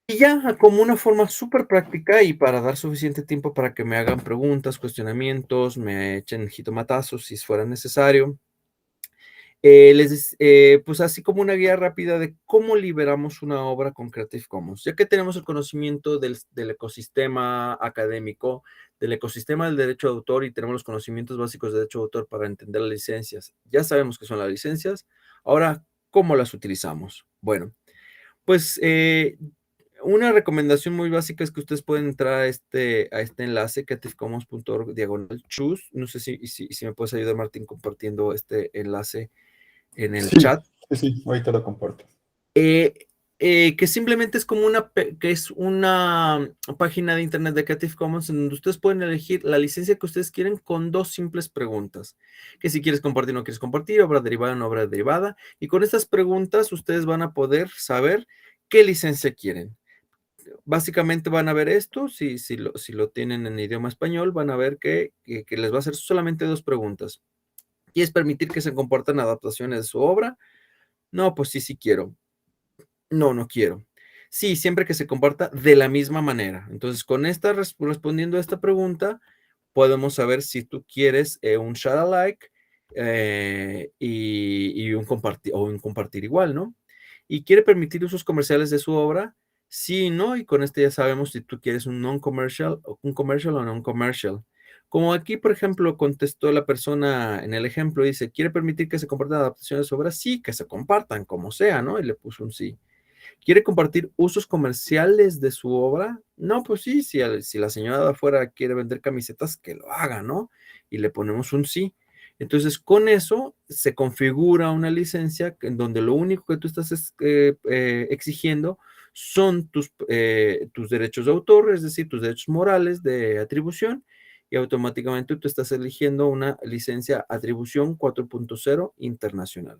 Y ya, como una forma súper práctica y para dar suficiente tiempo para que me hagan preguntas, cuestionamientos, me echen jitomatazos si fuera necesario, pues así como una guía rápida de cómo liberamos una obra con Creative Commons. Ya que tenemos el conocimiento del ecosistema académico, del ecosistema del derecho de autor y tenemos los conocimientos básicos de derecho de autor para entender las licencias, ya sabemos qué son las licencias. Ahora, ¿cómo las utilizamos? Bueno, pues una recomendación muy básica es que ustedes pueden entrar a este enlace, creativecommons.org/choose. No sé si me puedes ayudar, Martín, compartiendo este enlace en el Sí, chat. sí, ahorita lo comparto. Que simplemente es como una página de internet de Creative Commons en donde ustedes pueden elegir la licencia que ustedes quieren con 2 simples preguntas. Que si quieres compartir o no quieres compartir, obra derivada o no obra derivada. Y con estas preguntas ustedes van a poder saber qué licencia quieren. Básicamente van a ver esto, si lo tienen en idioma español, van a ver que les va a hacer solamente 2 preguntas. ¿Quieres permitir que se compartan adaptaciones de su obra? No, pues sí quiero. No, no quiero. Sí, siempre que se comparta de la misma manera. Entonces, con respondiendo a esta pregunta, podemos saber si tú quieres un share alike y un compartir igual, ¿no? Y quiere permitir usos comerciales de su obra. Sí, ¿no? Y con este ya sabemos si tú quieres un non-commercial, un commercial o non-commercial. Como aquí, por ejemplo, contestó la persona en el ejemplo, dice, ¿quiere permitir que se compartan adaptaciones de su obra? Sí, que se compartan, como sea, ¿no? Y le puso un sí. ¿Quiere compartir usos comerciales de su obra? No, pues sí, si la señora de afuera quiere vender camisetas, que lo haga, ¿no? Y le ponemos un sí. Entonces, con eso se configura una licencia en donde lo único que tú estás exigiendo son tus derechos de autor, es decir, tus derechos morales de atribución, y automáticamente tú estás eligiendo una licencia atribución 4.0 internacional.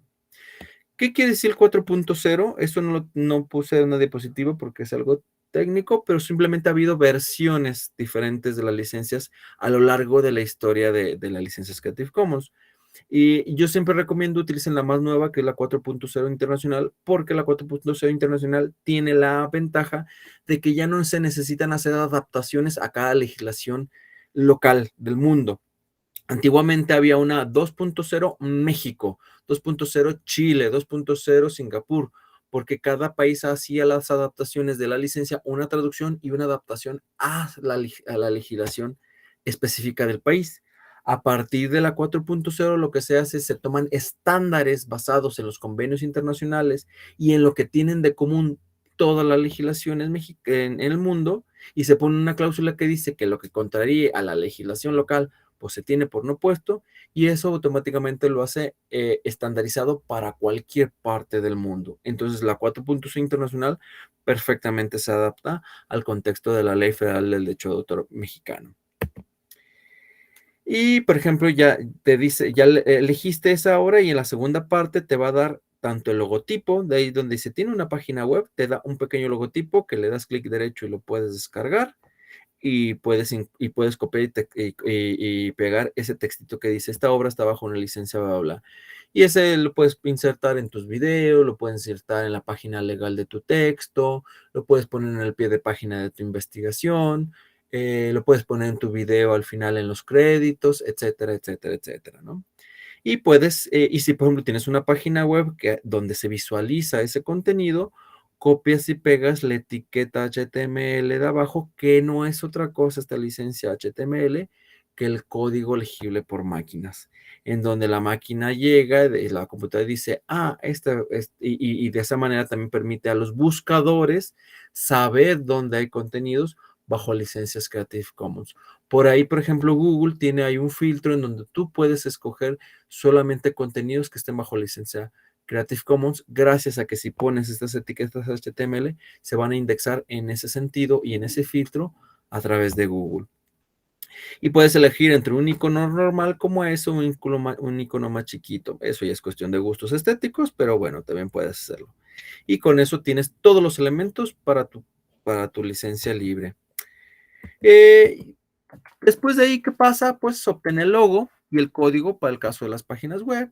¿Qué quiere decir el 4.0? Eso no puse en una diapositiva porque es algo técnico, pero simplemente ha habido versiones diferentes de las licencias a lo largo de la historia de las licencias Creative Commons. Y yo siempre recomiendo utilicen la más nueva, que es la 4.0 internacional, porque la 4.0 internacional tiene la ventaja de que ya no se necesitan hacer adaptaciones a cada legislación local del mundo. Antiguamente había una 2.0 México, 2.0 Chile, 2.0 Singapur, porque cada país hacía las adaptaciones de la licencia, una traducción y una adaptación a la legislación específica del país. A partir de la 4.0 lo que se hace es se toman estándares basados en los convenios internacionales y en lo que tienen de común todas las legislaciones en el mundo, y se pone una cláusula que dice que lo que contraríe a la legislación local pues se tiene por no puesto, y eso automáticamente lo hace estandarizado para cualquier parte del mundo. Entonces la 4.0 internacional perfectamente se adapta al contexto de la Ley Federal del Derecho de Autor mexicano. Y por ejemplo, ya te dice, ya elegiste esa hora, y en la segunda parte te va a dar tanto el logotipo, de ahí donde dice tiene una página web, te da un pequeño logotipo que le das clic derecho y lo puedes descargar, y puedes copiar y pegar ese textito que dice, esta obra está bajo una licencia, bla, bla, bla. Y ese lo puedes insertar en tus videos, lo puedes insertar en la página legal de tu texto, lo puedes poner en el pie de página de tu investigación, lo puedes poner en tu video al final en los créditos, etcétera, etcétera, etcétera, ¿no? Y puedes, y si por ejemplo tienes una página web donde se visualiza ese contenido, copias y pegas la etiqueta HTML de abajo, que no es otra cosa esta licencia HTML que el código legible por máquinas, en donde la máquina llega, la computadora dice, y de esa manera también permite a los buscadores saber dónde hay contenidos bajo licencias Creative Commons. Por ahí, por ejemplo, Google tiene ahí un filtro en donde tú puedes escoger solamente contenidos que estén bajo licencia Creative Commons, gracias a que si pones estas etiquetas HTML, se van a indexar en ese sentido y en ese filtro a través de Google. Y puedes elegir entre un icono normal como eso, un icono más chiquito. Eso ya es cuestión de gustos estéticos, pero bueno, también puedes hacerlo. Y con eso tienes todos los elementos para tu licencia libre. Después de ahí, ¿qué pasa? Pues obtener el logo y el código para el caso de las páginas web.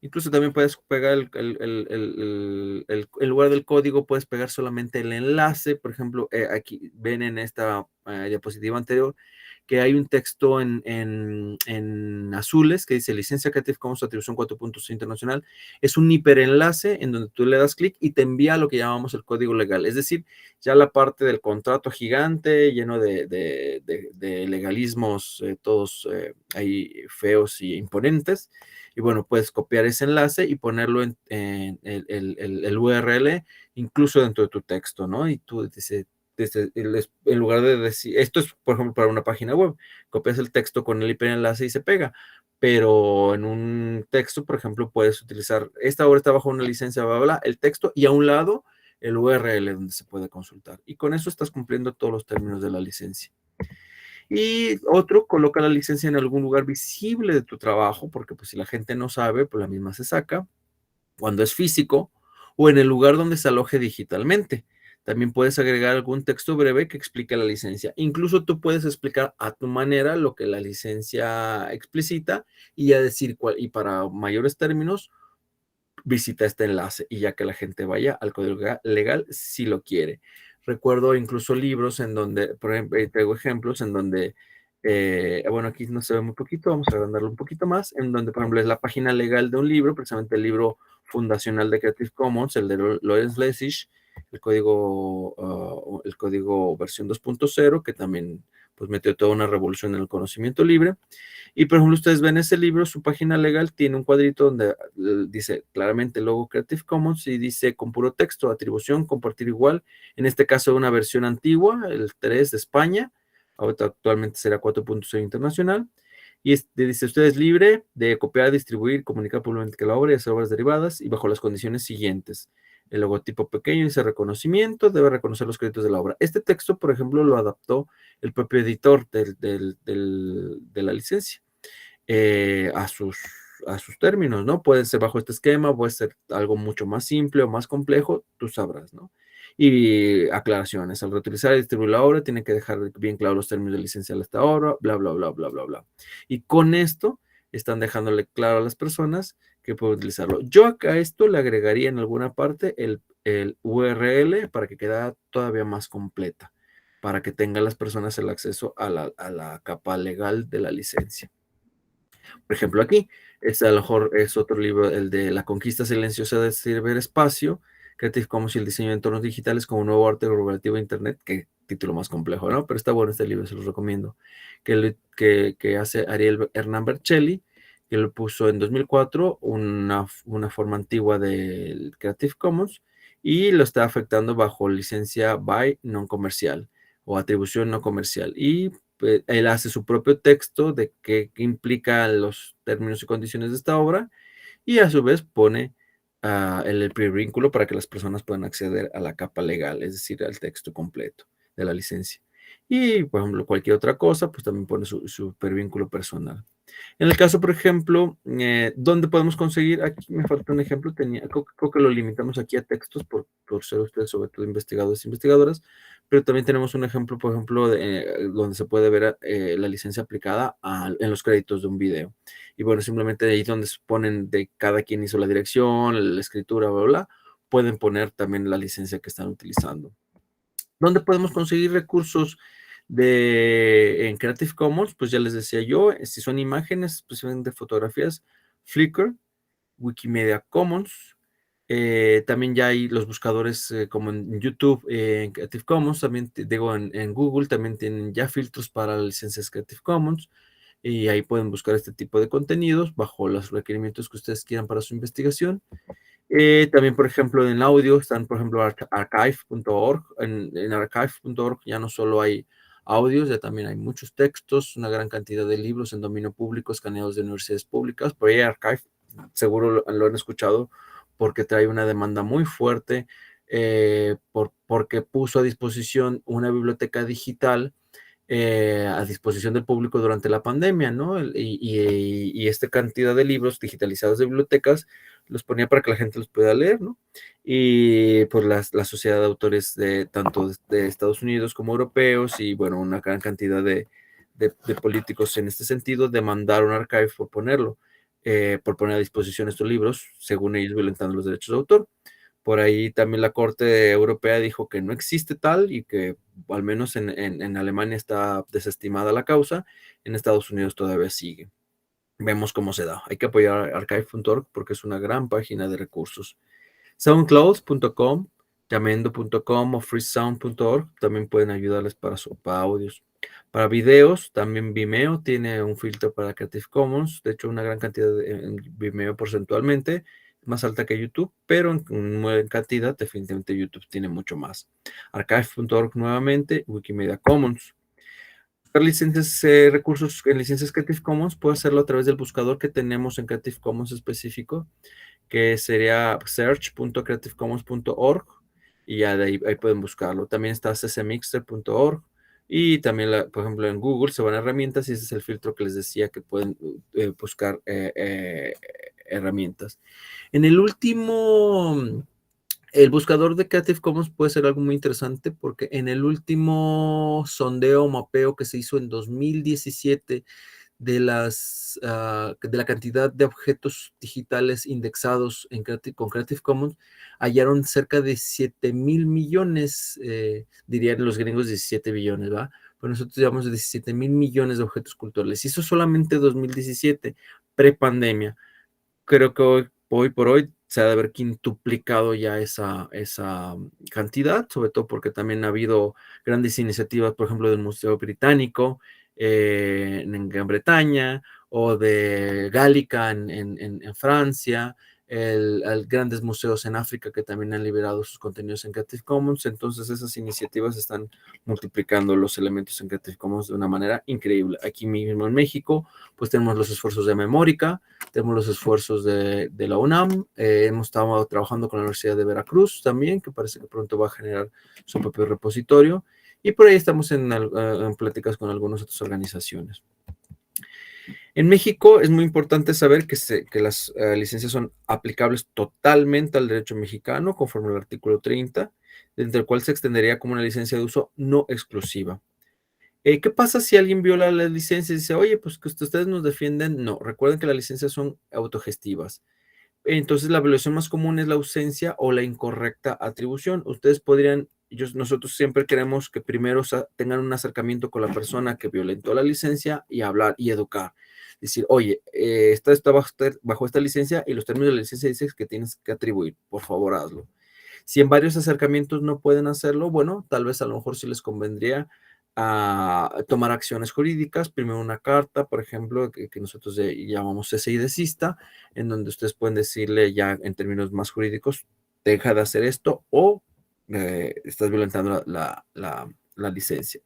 Incluso también puedes pegar en lugar del código, puedes pegar solamente el enlace. Por ejemplo, aquí ven en esta diapositiva anterior que hay un texto en azules que dice licencia Creative Commons atribución 4.0 internacional. Es un hiperenlace en donde tú le das clic y te envía lo que llamamos el código legal. Es decir, ya la parte del contrato gigante lleno de legalismos todos ahí feos y imponentes. Y bueno, puedes copiar ese enlace y ponerlo en el URL incluso dentro de tu texto, ¿no? Y tú dices, en lugar de decir, esto es por ejemplo para una página web, copias el texto con el hiperenlace y se pega, pero en un texto, por ejemplo, puedes utilizar, esta obra está bajo una licencia, bla, bla, bla, el texto, y a un lado el URL donde se puede consultar. Y con eso estás cumpliendo todos los términos de la licencia. Y otro, coloca la licencia en algún lugar visible de tu trabajo, porque pues si la gente no sabe, pues la misma se saca, cuando es físico, o en el lugar donde se aloje digitalmente. También puedes agregar algún texto breve que explique la licencia. Incluso tú puedes explicar a tu manera lo que la licencia explicita y ya decir y para mayores términos, visita este enlace y ya que la gente vaya al código legal si lo quiere. Recuerdo incluso libros en donde, por ejemplo, traigo ejemplos en donde, bueno, aquí no se ve muy poquito, vamos a agrandarlo un poquito más, en donde, por ejemplo, es la página legal de un libro, precisamente el libro fundacional de Creative Commons, el de Lawrence Lessig, el código versión 2.0, que también pues metió toda una revolución en el conocimiento libre. Y por ejemplo, ustedes ven ese libro, su página legal tiene un cuadrito donde dice claramente el logo Creative Commons y dice con puro texto, atribución, compartir igual. En este caso, una versión antigua, el 3 de España, ahorita actualmente será 4.0 internacional. Y dice, usted es libre de copiar, distribuir, comunicar públicamente que la obra y hacer obras derivadas y bajo las condiciones siguientes. El logotipo pequeño dice reconocimiento, debe reconocer los créditos de la obra. Este texto, por ejemplo, lo adaptó el propio editor de la licencia a sus términos, ¿no? Puede ser bajo este esquema, puede ser algo mucho más simple o más complejo, tú sabrás, ¿no? Y aclaraciones, al reutilizar y distribuir la obra, tiene que dejar bien claro los términos de licencia de esta obra, bla, bla, bla, bla, bla, bla. Y con esto están dejándole claro a las personas que pueden utilizarlo. Yo acá a esto le agregaría en alguna parte el URL para que quede todavía más completa, para que tengan las personas el acceso a la capa legal de la licencia. Por ejemplo, aquí, a lo mejor es otro libro, el de La conquista silenciosa del ciberespacio, Creative Commons y el diseño de entornos digitales como un nuevo arte colaborativo de Internet, que título más complejo, ¿no? Pero está bueno este libro, se los recomiendo, que hace Ariel Hernán Bercelli, que lo puso en 2004, una forma antigua del Creative Commons, y lo está afectando bajo licencia by non comercial o atribución no comercial. Y él hace su propio texto de qué implican los términos y condiciones de esta obra y a su vez pone el prevínculo para que las personas puedan acceder a la capa legal, es decir, al texto completo de la licencia. Y, por ejemplo, cualquier otra cosa, pues también pone su prevínculo personal. En el caso, por ejemplo, ¿dónde podemos conseguir? Aquí me falta un ejemplo, creo que lo limitamos aquí a textos por ser ustedes sobre todo investigadores e investigadoras, pero también tenemos un ejemplo, por ejemplo, donde se puede ver la licencia aplicada en los créditos de un video. Y bueno, simplemente ahí donde se ponen de cada quien hizo la dirección, la escritura, bla, bla, bla, pueden poner también la licencia que están utilizando. ¿Dónde podemos conseguir recursos en Creative Commons? Pues ya les decía yo, si son imágenes, especialmente fotografías, Flickr, Wikimedia Commons. También ya hay los buscadores como en YouTube, en Creative Commons, también digo en Google, también tienen ya filtros para las licencias Creative Commons y ahí pueden buscar este tipo de contenidos bajo los requerimientos que ustedes quieran para su investigación. También, por ejemplo, en audio están, por ejemplo, archive.org. En archive.org ya no solo hay audios, ya también hay muchos textos, una gran cantidad de libros en dominio público escaneados de universidades públicas. Por ahí Archive, seguro lo han escuchado, porque trae una demanda muy fuerte, porque puso a disposición una biblioteca digital a disposición del público durante la pandemia, ¿no? Y esta cantidad de libros digitalizados de bibliotecas los ponía para que la gente los pueda leer, ¿no? Y pues la sociedad de autores tanto de Estados Unidos como europeos y bueno, una gran cantidad de políticos en este sentido demandaron a Archive por poner a disposición estos libros, según ellos violentando los derechos de autor. Por ahí también la Corte Europea dijo que no existe tal y que al menos en Alemania está desestimada la causa, en Estados Unidos todavía sigue. Vemos cómo se da. Hay que apoyar a archive.org porque es una gran página de recursos. Soundcloud.com, Yamendo.com o freesound.org también pueden ayudarles para audios. Para videos, también Vimeo tiene un filtro para Creative Commons. De hecho, una gran cantidad en Vimeo porcentualmente, más alta que YouTube, pero en cantidad, definitivamente YouTube tiene mucho más. Archive.org nuevamente, Wikimedia Commons. Licencias, recursos en licencias Creative Commons, puedo hacerlo a través del buscador que tenemos en Creative Commons específico, que sería search.creativecommons.org y ya de ahí pueden buscarlo. También está ccmixter.org y también, por ejemplo, en Google se van a herramientas y ese es el filtro que les decía que pueden buscar herramientas. En el buscador de Creative Commons puede ser algo muy interesante porque en el último sondeo o mapeo que se hizo en 2017 de la cantidad de objetos digitales indexados con Creative Commons, hallaron cerca de 7 mil millones, dirían los gringos 17 billones, ¿va? Pero nosotros llamamos de 17 mil millones de objetos culturales. Y eso solamente 2017, pre-pandemia. Creo que hoy por hoy se ha de haber quintuplicado ya esa cantidad, sobre todo porque también ha habido grandes iniciativas, por ejemplo, del Museo Británico en Gran Bretaña, o de Gálica en Francia, grandes museos en África que también han liberado sus contenidos en Creative Commons. Entonces esas iniciativas están multiplicando los elementos en Creative Commons de una manera increíble. Aquí mismo en México, pues tenemos los esfuerzos de Memórica, tenemos los esfuerzos de la UNAM, hemos estado trabajando con la Universidad de Veracruz también, que parece que pronto va a generar su propio repositorio, y por ahí estamos en pláticas con algunas otras organizaciones. En México es muy importante saber que las licencias son aplicables totalmente al derecho mexicano, conforme al artículo 30, dentro del cual se extendería como una licencia de uso no exclusiva. ¿Qué pasa si alguien viola la licencia y dice, oye, pues que ustedes nos defienden? No, recuerden que las licencias son autogestivas. Entonces, la violación más común es la ausencia o la incorrecta atribución. Ustedes podrían, nosotros siempre queremos que primero tengan un acercamiento con la persona que violentó la licencia y hablar y educar. Decir, oye, está bajo esta licencia y los términos de la licencia dicen que tienes que atribuir, por favor hazlo. Si en varios acercamientos no pueden hacerlo, bueno, tal vez a lo mejor sí les convendría tomar acciones jurídicas, primero una carta, por ejemplo, que nosotros llamamos cese y desista, en donde ustedes pueden decirle ya en términos más jurídicos, deja de hacer esto o estás violentando la licencia.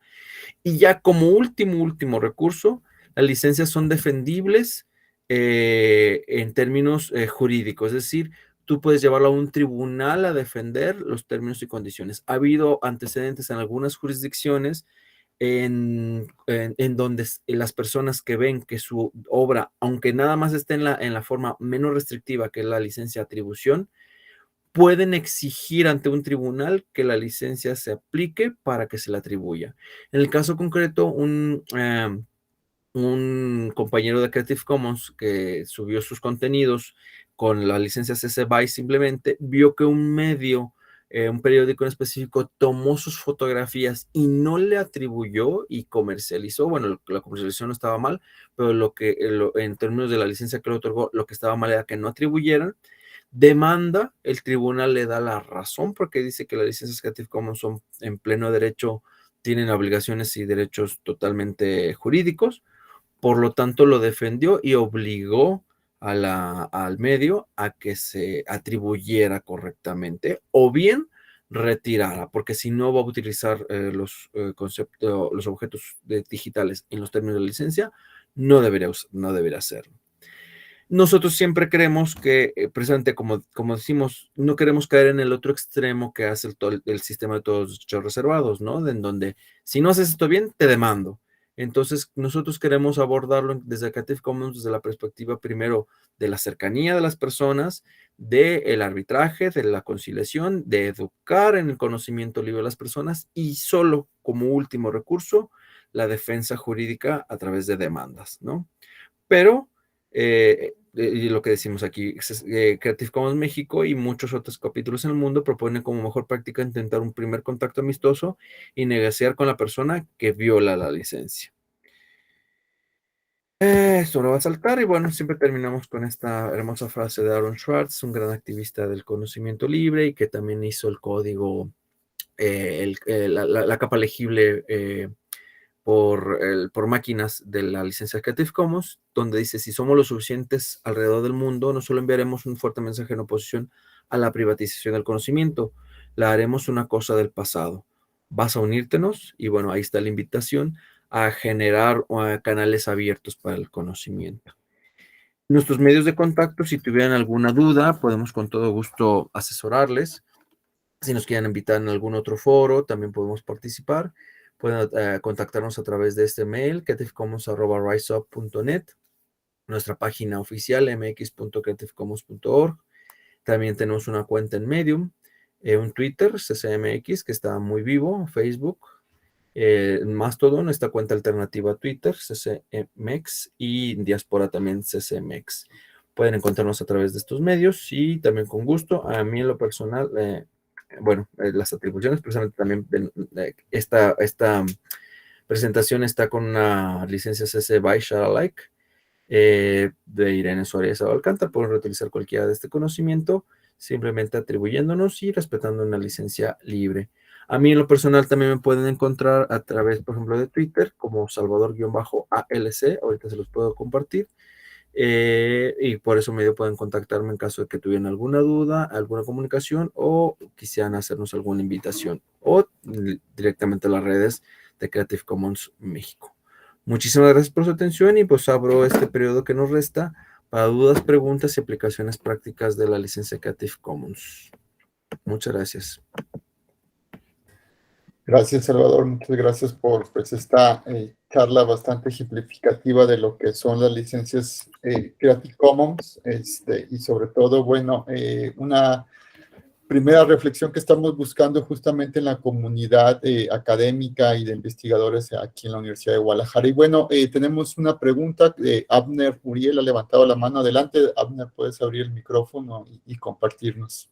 Y ya como último recurso, las licencias son defendibles en términos jurídicos, es decir, tú puedes llevarlo a un tribunal a defender los términos y condiciones. Ha habido antecedentes en algunas jurisdicciones en donde las personas que ven que su obra, aunque nada más esté en la forma menos restrictiva que es la licencia de atribución, pueden exigir ante un tribunal que la licencia se aplique para que se la atribuya. En el caso concreto, un compañero de Creative Commons que subió sus contenidos con la licencia CC BY simplemente vio que un medio, un periódico en específico, tomó sus fotografías y no le atribuyó y comercializó. Bueno, la comercialización no estaba mal, pero en términos de la licencia que le otorgó, lo que estaba mal era que no atribuyeran. Demanda, el tribunal le da la razón porque dice que las licencias Creative Commons son en pleno derecho, tienen obligaciones y derechos totalmente jurídicos. Por lo tanto, lo defendió y obligó al medio a que se atribuyera correctamente o bien retirara, porque si no va a utilizar los objetos digitales en los términos de la licencia, no debería hacerlo. Nosotros siempre creemos que, precisamente como decimos, no queremos caer en el otro extremo que hace el sistema de todos los derechos reservados, ¿no? En donde, si no haces esto bien, te demando. Entonces, nosotros queremos abordarlo desde Creative Commons, desde la perspectiva primero de la cercanía de las personas, del arbitraje, de la conciliación, de educar en el conocimiento libre de las personas y solo como último recurso, la defensa jurídica a través de demandas, ¿no? Pero y lo que decimos aquí, Creative Commons México y muchos otros capítulos en el mundo proponen como mejor práctica intentar un primer contacto amistoso y negociar con la persona que viola la licencia. Esto no va a saltar y bueno, siempre terminamos con esta hermosa frase de Aaron Swartz, un gran activista del conocimiento libre y que también hizo el código, la capa legible por máquinas de la licencia Creative Commons, donde dice, si somos lo suficientes alrededor del mundo, no solo enviaremos un fuerte mensaje en oposición a la privatización del conocimiento, la haremos una cosa del pasado. ¿Vas a unírtenos? Y bueno, ahí está la invitación a generar canales abiertos para el conocimiento. Nuestros medios de contacto, si tuvieran alguna duda, podemos con todo gusto asesorarles. Si nos quieren invitar en algún otro foro, también podemos participar. Pueden contactarnos a través de este mail, creativecommons@riseup.net, nuestra página oficial, mx.creativecommons.org. También tenemos una cuenta en Medium, un Twitter, CCMX, que está muy vivo, Facebook, Mastodon, esta cuenta alternativa a Twitter, CCMX, y Diaspora también, CCMX. Pueden encontrarnos a través de estos medios y también con gusto. A mí en lo personal, las atribuciones, precisamente también esta presentación está con una licencia CC BY Share Alike de Irene Suárez Alcántara. Pueden reutilizar cualquiera de este conocimiento simplemente atribuyéndonos y respetando una licencia libre. A mí en lo personal también me pueden encontrar a través, por ejemplo, de Twitter como Salvador-ALC, ahorita se los puedo compartir. Y por eso medio pueden contactarme en caso de que tuvieran alguna duda, alguna comunicación o quisieran hacernos alguna invitación o directamente a las redes de Creative Commons México. Muchísimas gracias por su atención y pues abro este periodo que nos resta para dudas, preguntas y aplicaciones prácticas de la licencia Creative Commons. Muchas gracias. Gracias, Salvador. Muchas gracias por pues, esta charla bastante ejemplificativa de lo que son las licencias Creative Commons y sobre todo, bueno, una primera reflexión que estamos buscando justamente en la comunidad académica y de investigadores aquí en la Universidad de Guadalajara. Y bueno, tenemos una pregunta de Abner Uriel, ha levantado la mano. Adelante, Abner, puedes abrir el micrófono y compartirnos.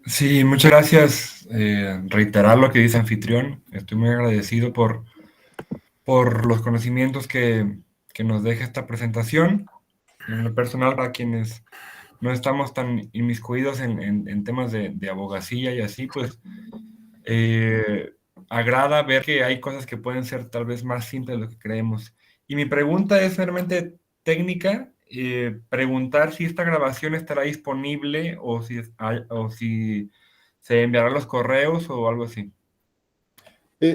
Sí, muchas gracias. Reiterar lo que dice anfitrión. Estoy muy agradecido por los conocimientos que nos deja esta presentación. En lo personal, para quienes no estamos tan inmiscuidos en temas de abogacía y así, pues agrada ver que hay cosas que pueden ser tal vez más simples de lo que creemos. Y mi pregunta es realmente técnica. Preguntar si esta grabación estará disponible o si se enviará los correos o algo así.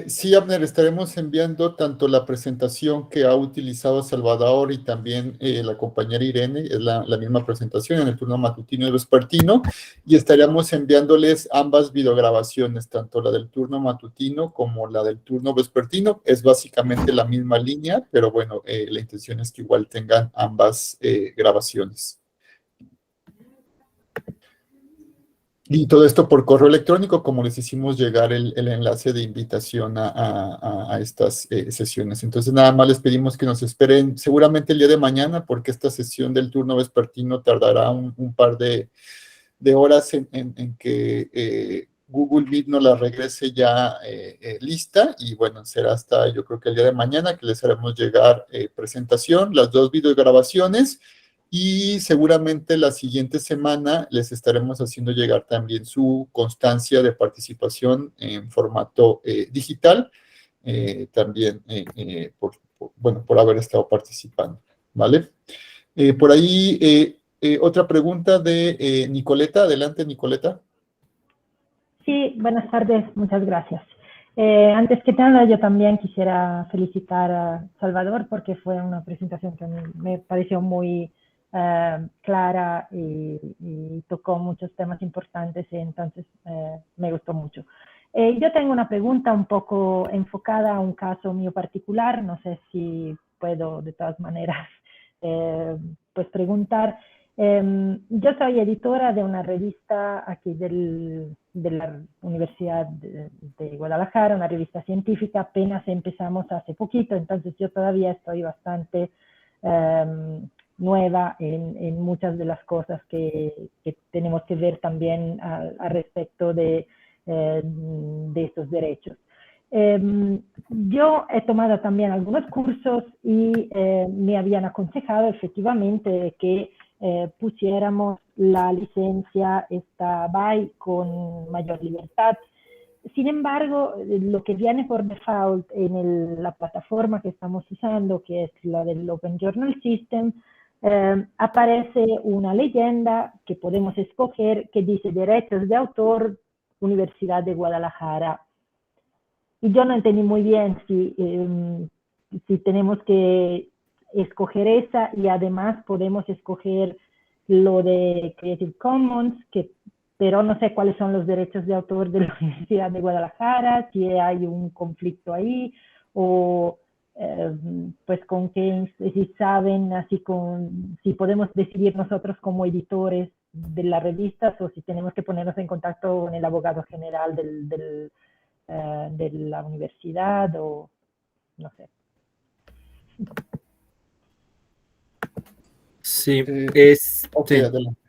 Sí, Abner, estaremos enviando tanto la presentación que ha utilizado Salvador y también la compañera Irene, es la misma presentación en el turno matutino y vespertino, y estaríamos enviándoles ambas videograbaciones, tanto la del turno matutino como la del turno vespertino. Es básicamente la misma línea, pero bueno, la intención es que igual tengan ambas grabaciones. Y todo esto por correo electrónico, como les hicimos llegar el enlace de invitación a estas sesiones. Entonces, nada más les pedimos que nos esperen seguramente el día de mañana, porque esta sesión del turno vespertino tardará un par de horas en que Google Meet nos la regrese ya lista. Y bueno, será hasta yo creo que el día de mañana que les haremos llegar presentación, las dos videograbaciones. Y seguramente la siguiente semana les estaremos haciendo llegar también su constancia de participación en formato digital, también por haber estado participando, ¿vale? Por ahí, otra pregunta de Nicoleta. Adelante, Nicoleta. Sí, buenas tardes, muchas gracias. Antes que nada, yo también quisiera felicitar a Salvador porque fue una presentación que me pareció muy clara y tocó muchos temas importantes y entonces me gustó mucho. Yo tengo una pregunta un poco enfocada a un caso mío particular, no sé si puedo de todas maneras pues preguntar. Yo soy editora de una revista aquí de la Universidad de Guadalajara, una revista científica, apenas empezamos hace poquito, entonces yo todavía estoy bastante nueva en muchas de las cosas que tenemos que ver también al respecto de estos derechos. Yo he tomado también algunos cursos y me habían aconsejado efectivamente que pusiéramos la licencia esta BY con mayor libertad. Sin embargo, lo que viene por default en la plataforma que estamos usando, que es la del Open Journal System, aparece una leyenda que podemos escoger que dice derechos de autor, Universidad de Guadalajara. Y yo no entendí muy bien si tenemos que escoger esa y además podemos escoger lo de Creative Commons, pero no sé cuáles son los derechos de autor de la Universidad de Guadalajara, si hay un conflicto ahí o pues con qué, si saben, así si podemos decidir nosotros como editores de las revistas o si tenemos que ponernos en contacto con el abogado general de la universidad o no sé. Sí, Okay, sí. adelante.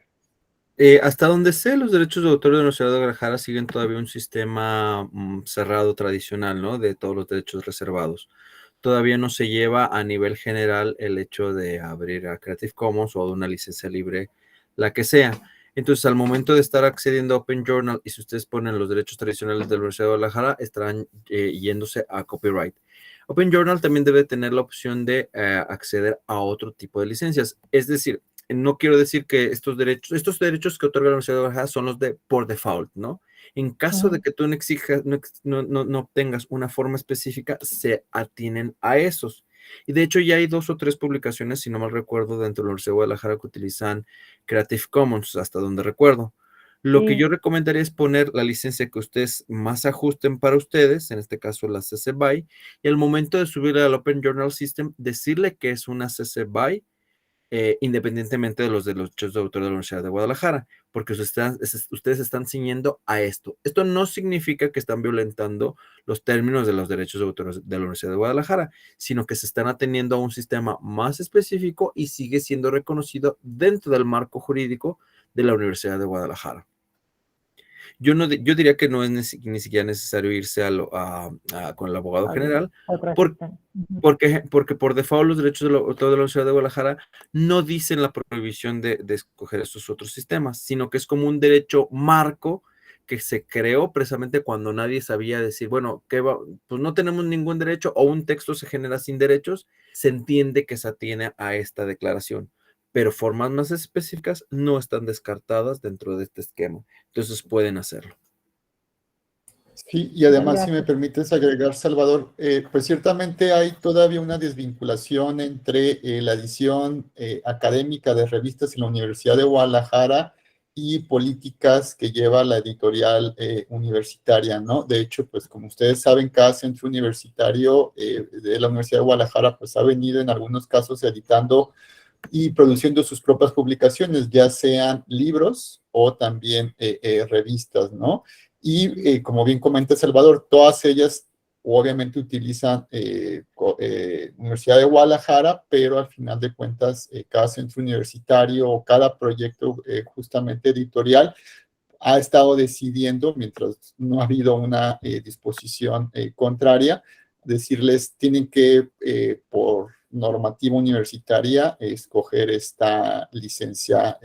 Hasta donde sé, los derechos de autor de la Universidad de Guadalajara siguen todavía un sistema cerrado tradicional, ¿no? De todos los derechos reservados. Todavía no se lleva a nivel general el hecho de abrir a Creative Commons o a una licencia libre la que sea. Entonces, al momento de estar accediendo a Open Journal, y si ustedes ponen los derechos tradicionales de la Universidad de Guadalajara, estarán yéndose a copyright. Open Journal también debe tener la opción de acceder a otro tipo de licencias. Es decir, no quiero decir que estos derechos que otorga la Universidad de Guadalajara son los de por default, ¿no? En caso de que tú no exijas, no obtengas una forma específica, se atienen a esos. Y de hecho ya hay 2 o 3 publicaciones, si no mal recuerdo, dentro de la Universidad de Guadalajara que utilizan Creative Commons, hasta donde recuerdo. Lo que yo recomendaría es poner la licencia que ustedes más ajusten para ustedes, en este caso la CC BY, y al momento de subirla al Open Journal System, decirle que es una CC BY, independientemente de los derechos de autor de la Universidad de Guadalajara, porque ustedes están ciñendo a esto. Esto no significa que están violentando los términos de los derechos de autor de la Universidad de Guadalajara, sino que se están atendiendo a un sistema más específico y sigue siendo reconocido dentro del marco jurídico de la Universidad de Guadalajara. Yo diría que no es ni siquiera necesario irse con el abogado general, porque por default los derechos de la Universidad de Guadalajara no dicen la prohibición de escoger estos otros sistemas, sino que es como un derecho marco que se creó precisamente cuando nadie sabía decir, bueno, pues no tenemos ningún derecho o un texto se genera sin derechos, se entiende que se atiene a esta declaración, pero formas más específicas no están descartadas dentro de este esquema, entonces pueden hacerlo. Sí, y además, si me permites agregar, Salvador, pues ciertamente hay todavía una desvinculación entre la edición académica de revistas en la Universidad de Guadalajara y políticas que lleva la editorial universitaria, ¿no? De hecho, pues como ustedes saben, cada centro universitario de la Universidad de Guadalajara, pues ha venido en algunos casos editando y produciendo sus propias publicaciones, ya sean libros o también revistas, ¿no? Y como bien comenta Salvador, todas ellas obviamente utilizan Universidad de Guadalajara, pero al final de cuentas cada centro universitario o cada proyecto justamente editorial ha estado decidiendo, mientras no ha habido una disposición contraria, decirles tienen que, por normativa universitaria, escoger esta licencia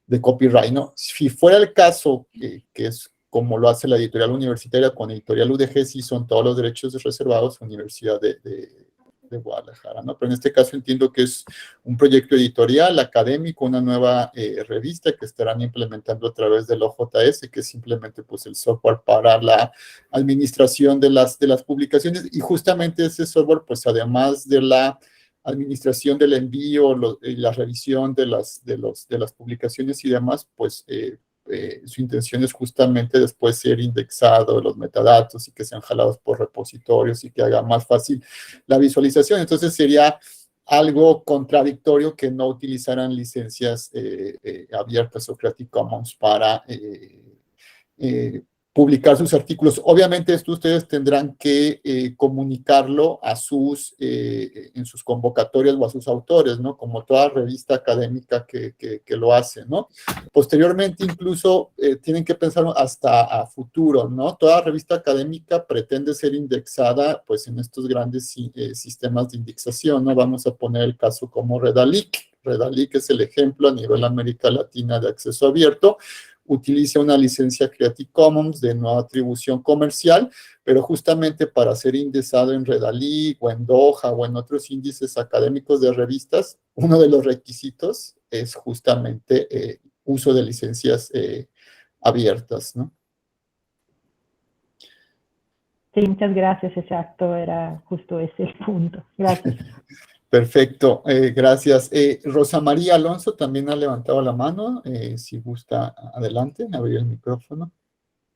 de copyright, ¿no? Si fuera el caso, que es como lo hace la editorial universitaria con editorial UDG, sí son todos los derechos reservados a Universidad de Guadalajara, ¿no? Pero en este caso entiendo que es un proyecto editorial, académico, una nueva revista que estarán implementando a través del OJS, que es simplemente pues el software para la administración de las publicaciones, y justamente ese software, pues además de la administración del envío, la revisión de las publicaciones y demás, pues su intención es justamente después ser indexado los metadatos y que sean jalados por repositorios y que haga más fácil la visualización. Entonces sería algo contradictorio que no utilizaran licencias abiertas o Creative Commons para publicar sus artículos. Obviamente esto ustedes tendrán que comunicarlo a en sus convocatorias o a sus autores, ¿no? Como toda revista académica que lo hace, ¿no? Posteriormente incluso tienen que pensar hasta a futuro, ¿no? Toda revista académica pretende ser indexada pues en estos grandes sistemas de indexación, ¿no? Vamos a poner el caso como Redalic. Redalic es el ejemplo a nivel América Latina de acceso abierto. Utiliza una licencia Creative Commons de no atribución comercial, pero justamente para ser indexado en Redalic o en Doha o en otros índices académicos de revistas, uno de los requisitos es justamente uso de licencias abiertas, ¿no? Sí, muchas gracias, exacto, era justo ese el punto. Gracias. Perfecto, gracias. Rosa María Alonso también ha levantado la mano. Si gusta, adelante, abrir el micrófono.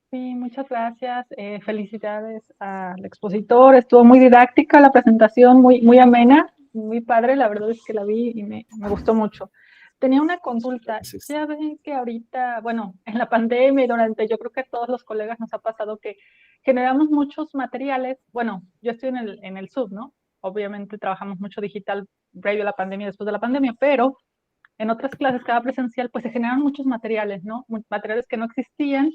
Sí, muchas gracias. Felicidades al expositor. Estuvo muy didáctica la presentación, muy amena, muy padre. La verdad es que la vi y me gustó mucho. Tenía una consulta. Ya ven que ahorita, bueno, en la pandemia y durante, yo creo que a todos los colegas nos ha pasado que generamos muchos materiales. Bueno, yo estoy en el SUB, ¿no? Obviamente trabajamos mucho digital previo a la pandemia y después de la pandemia, pero en otras clases, cada presencial, pues se generan muchos materiales, ¿no? Materiales que no existían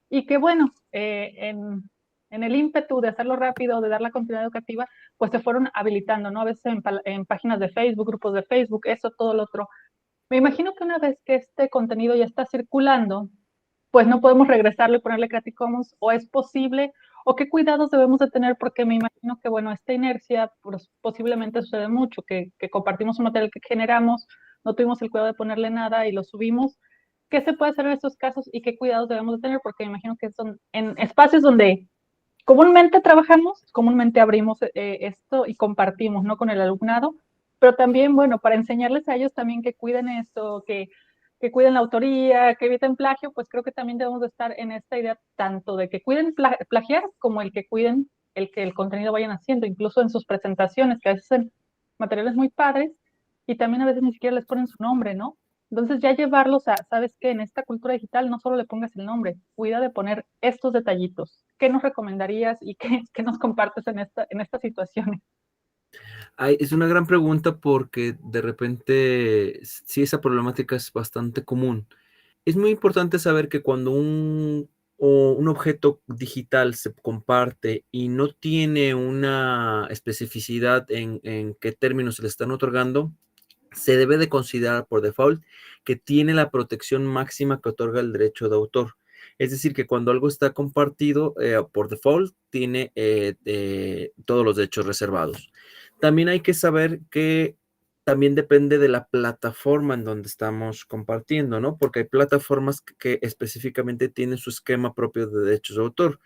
y que, bueno, en el ímpetu de hacerlo rápido, de dar la continuidad educativa, pues se fueron habilitando, ¿no? A veces en páginas de Facebook, grupos de Facebook, eso, todo lo otro. Me imagino que una vez que este contenido ya está circulando, pues no podemos regresarlo y ponerle Creative Commons, o es posible, o qué cuidados debemos de tener, porque me imagino que, bueno, esta inercia pues, posiblemente sucede mucho, que compartimos un material que generamos, no tuvimos el cuidado de ponerle nada y lo subimos. ¿Qué se puede hacer en estos casos y qué cuidados debemos de tener? Porque me imagino que son en espacios donde comúnmente trabajamos, comúnmente abrimos esto y compartimos, ¿no? Con el alumnado, pero también, bueno, para enseñarles a ellos también que cuiden esto, que cuiden la autoría, que eviten plagio, pues creo que también debemos de estar en esta idea tanto de que cuiden plagiar como el que cuiden el que el contenido vayan haciendo, incluso en sus presentaciones, que a veces hacen materiales muy padres y también a veces ni siquiera les ponen su nombre, ¿no? Entonces ya llevarlos a, ¿sabes qué? En esta cultura digital no solo le pongas el nombre, cuida de poner estos detallitos. ¿Qué nos recomendarías y qué nos compartes en esta situación? Ay, es una gran pregunta porque de repente sí esa problemática es bastante común. Es muy importante saber que cuando un objeto digital se comparte y no tiene una especificidad en qué términos se le están otorgando, se debe de considerar por default que tiene la protección máxima que otorga el derecho de autor. Es decir, que cuando algo está compartido, por default, tiene todos los derechos reservados. También hay que saber que también depende de la plataforma en donde estamos compartiendo, ¿no? Porque hay plataformas que específicamente tienen su esquema propio de derechos de autor.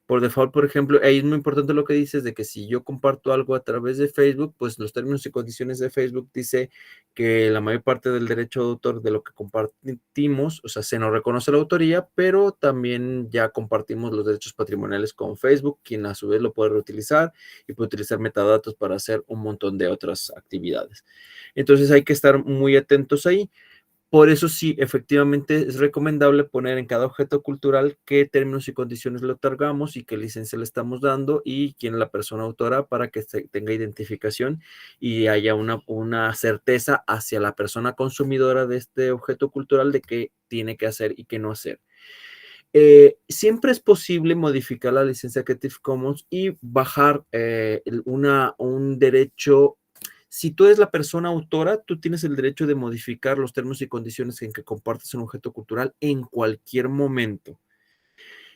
Por default, por ejemplo, ahí es muy importante lo que dices de que si yo comparto algo a través de Facebook, pues los términos y condiciones de Facebook dice que la mayor parte del derecho de autor de lo que compartimos, o sea, se nos reconoce la autoría, pero también ya compartimos los derechos patrimoniales con Facebook, quien a su vez lo puede reutilizar y puede utilizar metadatos para hacer un montón de otras actividades. Entonces hay que estar muy atentos ahí. Por eso sí, efectivamente es recomendable poner en cada objeto cultural qué términos y condiciones le otorgamos y qué licencia le estamos dando y quién es la persona autora para que tenga identificación y haya una certeza hacia la persona consumidora de este objeto cultural de qué tiene que hacer y qué no hacer. Siempre es posible modificar la licencia Creative Commons y bajar un derecho. Si tú eres la persona autora, tú tienes el derecho de modificar los términos y condiciones en que compartes un objeto cultural en cualquier momento.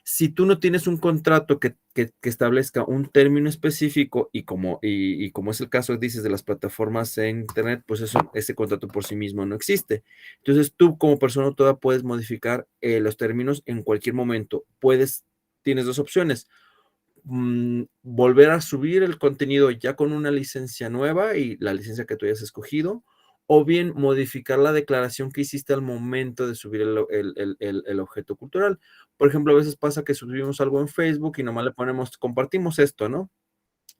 Si tú no tienes un contrato que establezca un término específico y como es el caso, dices, de las plataformas en Internet, pues ese contrato por sí mismo no existe. Entonces tú como persona autora puedes modificar los términos en cualquier momento. Tienes dos opciones. Volver a subir el contenido ya con una licencia nueva y la licencia que tú hayas escogido, o bien modificar la declaración que hiciste al momento de subir el objeto cultural. Por ejemplo, a veces pasa que subimos algo en Facebook y nomás le ponemos, compartimos esto, ¿no?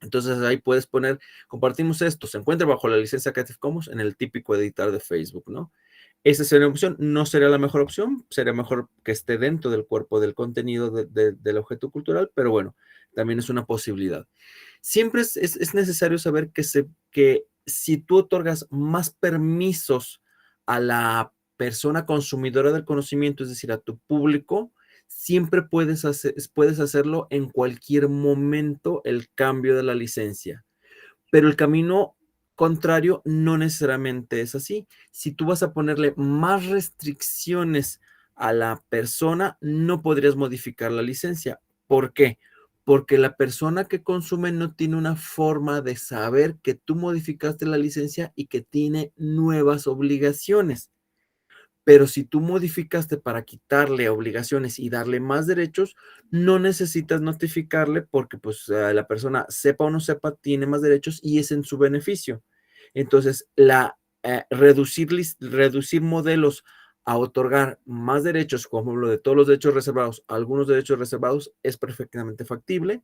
Entonces ahí puedes poner, compartimos esto, se encuentra bajo la licencia Creative Commons en el típico editar de Facebook, ¿no? Esa sería una opción, no sería la mejor opción, sería mejor que esté dentro del cuerpo del contenido del objeto cultural, pero bueno, también es una posibilidad. Siempre es necesario saber que si tú otorgas más permisos a la persona consumidora del conocimiento, es decir, a tu público, siempre puedes hacerlo en cualquier momento el cambio de la licencia. Pero el camino contrario no necesariamente es así. Si tú vas a ponerle más restricciones a la persona, no podrías modificar la licencia. ¿Por qué? Porque la persona que consume no tiene una forma de saber que tú modificaste la licencia y que tiene nuevas obligaciones. Pero si tú modificaste para quitarle obligaciones y darle más derechos, no necesitas notificarle porque pues la persona sepa o no sepa, tiene más derechos y es en su beneficio. Entonces, reducir modelos a otorgar más derechos, como lo de todos los derechos reservados, algunos derechos reservados, es perfectamente factible,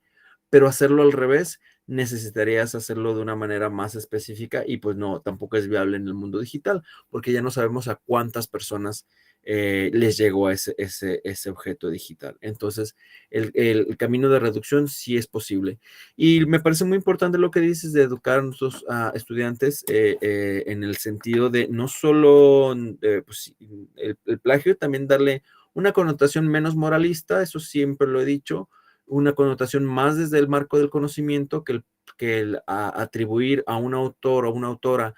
pero hacerlo al revés, necesitarías hacerlo de una manera más específica y pues no, tampoco es viable en el mundo digital, porque ya no sabemos a cuántas personas les llegó a ese objeto digital. Entonces, el camino de reducción sí es posible. Y me parece muy importante lo que dices de educar a nuestros estudiantes en el sentido de no solo pues, el plagio, también darle una connotación menos moralista, eso siempre lo he dicho, una connotación más desde el marco del conocimiento que el atribuir a un autor o una autora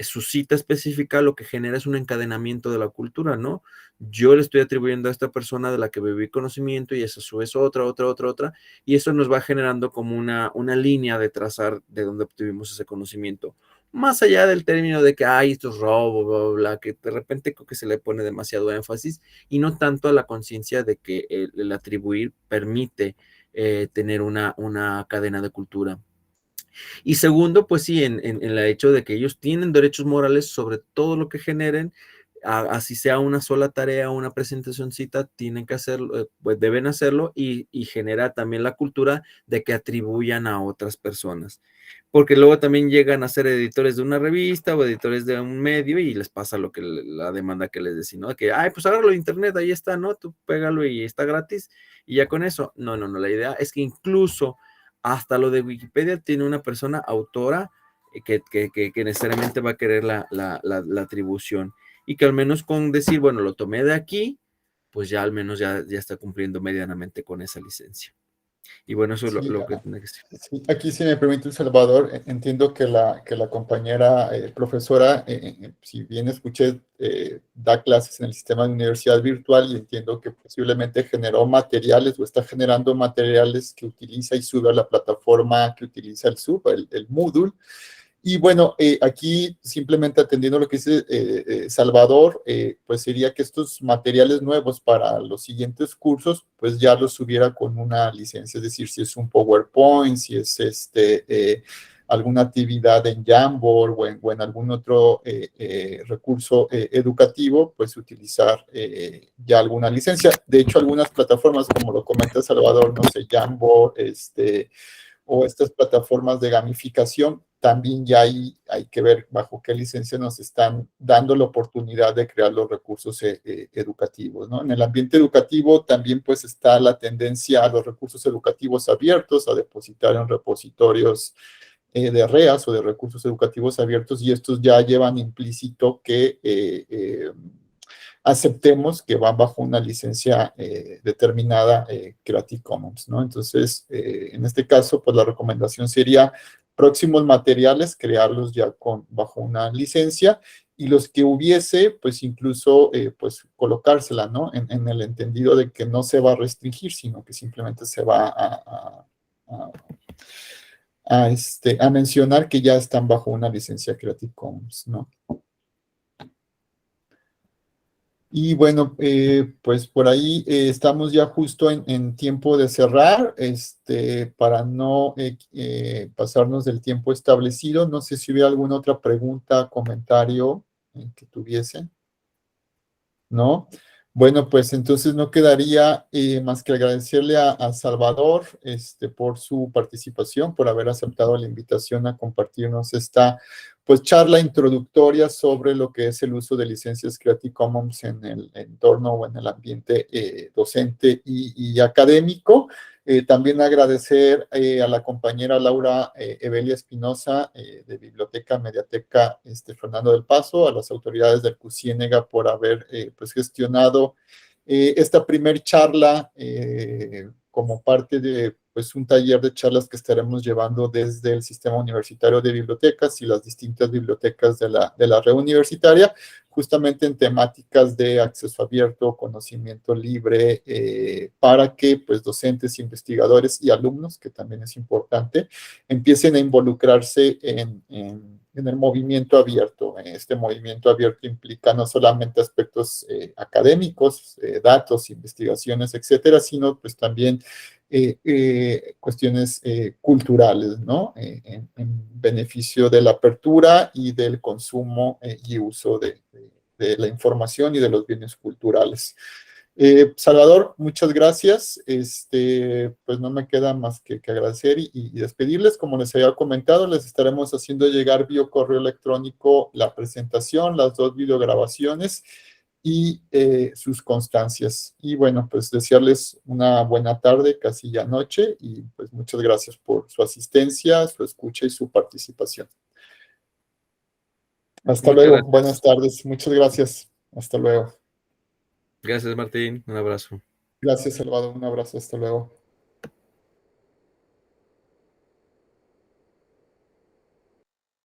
su cita específica lo que genera es un encadenamiento de la cultura, ¿no? Yo le estoy atribuyendo a esta persona de la que bebí conocimiento y esa a su vez otra, y eso nos va generando como una línea de trazar de donde obtuvimos ese conocimiento. Más allá del término de que, ay, esto es robo, bla, bla, bla, que de repente creo que se le pone demasiado énfasis y no tanto a la conciencia de que el atribuir permite tener una cadena de cultura. Y segundo, pues sí, en el hecho de que ellos tienen derechos morales sobre todo lo que generen, así sea una sola tarea o una presentacioncita, tienen que hacerlo, pues deben hacerlo y genera también la cultura de que atribuyan a otras personas. Porque luego también llegan a ser editores de una revista o editores de un medio y les pasa lo que la demanda que les decía, ¿no? Que, ay, pues hágalo en internet, ahí está, ¿no? Tú pégalo y está gratis y ya con eso. No, la idea es que incluso hasta lo de Wikipedia tiene una persona autora que necesariamente va a querer la atribución y que al menos con decir, bueno, lo tomé de aquí, pues ya al menos ya está cumpliendo medianamente con esa licencia. Y bueno, eso es Sí, lo que tiene que ser. sí, aquí, si me permite, Salvador, entiendo que la compañera profesora, si bien escuché, da clases en el sistema de universidad virtual y entiendo que posiblemente generó materiales o está generando materiales que utiliza y sube a la plataforma que utiliza el SUB, el Moodle. Y bueno, aquí simplemente atendiendo lo que dice Salvador, pues sería que estos materiales nuevos para los siguientes cursos, pues ya los subiera con una licencia, es decir, si es un PowerPoint, si es alguna actividad en Jamboard o en algún otro recurso educativo, pues utilizar ya alguna licencia. De hecho, algunas plataformas, como lo comenta Salvador, no sé, Jamboard, o estas plataformas de gamificación, también ya hay que ver bajo qué licencia nos están dando la oportunidad de crear los recursos educativos, ¿no? En el ambiente educativo también pues está la tendencia a los recursos educativos abiertos, a depositar en repositorios de REAs o de recursos educativos abiertos, y estos ya llevan implícito que aceptemos que van bajo una licencia determinada Creative Commons, ¿no? Entonces, en este caso, pues la recomendación sería próximos materiales, crearlos ya bajo una licencia, y los que hubiese, pues incluso, pues colocársela, ¿no? En el entendido de que no se va a restringir, sino que simplemente se va a mencionar que ya están bajo una licencia Creative Commons, ¿no? Y bueno, pues por ahí estamos ya justo en tiempo de cerrar, para no pasarnos del tiempo establecido. No sé si hubiera alguna otra pregunta, comentario que tuviesen, ¿no? Bueno, pues entonces no quedaría más que agradecerle a Salvador por su participación, por haber aceptado la invitación a compartirnos esta pues charla introductoria sobre lo que es el uso de licencias Creative Commons en el entorno o en el ambiente docente y académico. También agradecer a la compañera Laura Evelia Espinosa de Biblioteca Mediateca Fernando del Paso, a las autoridades del CUCIENEGA por haber pues gestionado esta primer charla como parte de pues un taller de charlas que estaremos llevando desde el Sistema Universitario de Bibliotecas y las distintas bibliotecas de la red universitaria, justamente en temáticas de acceso abierto, conocimiento libre, para que pues docentes, investigadores y alumnos, que también es importante, empiecen a involucrarse en el movimiento abierto. Este movimiento abierto implica no solamente aspectos académicos, datos, investigaciones, etcétera, sino pues también cuestiones culturales, ¿no? En beneficio de la apertura y del consumo y uso de la información y de los bienes culturales. Salvador, muchas gracias. Pues no me queda más que agradecer y despedirles. Como les había comentado, les estaremos haciendo llegar vía correo electrónico la presentación, las 2 videograbaciones y sus constancias. Y bueno, pues desearles una buena tarde, casi ya noche, y pues muchas gracias por su asistencia, su escucha y su participación. Hasta luego, Gracias. buenas tardes, muchas gracias, hasta luego. Gracias, Martín, un abrazo. Gracias, Salvador, un abrazo, hasta luego.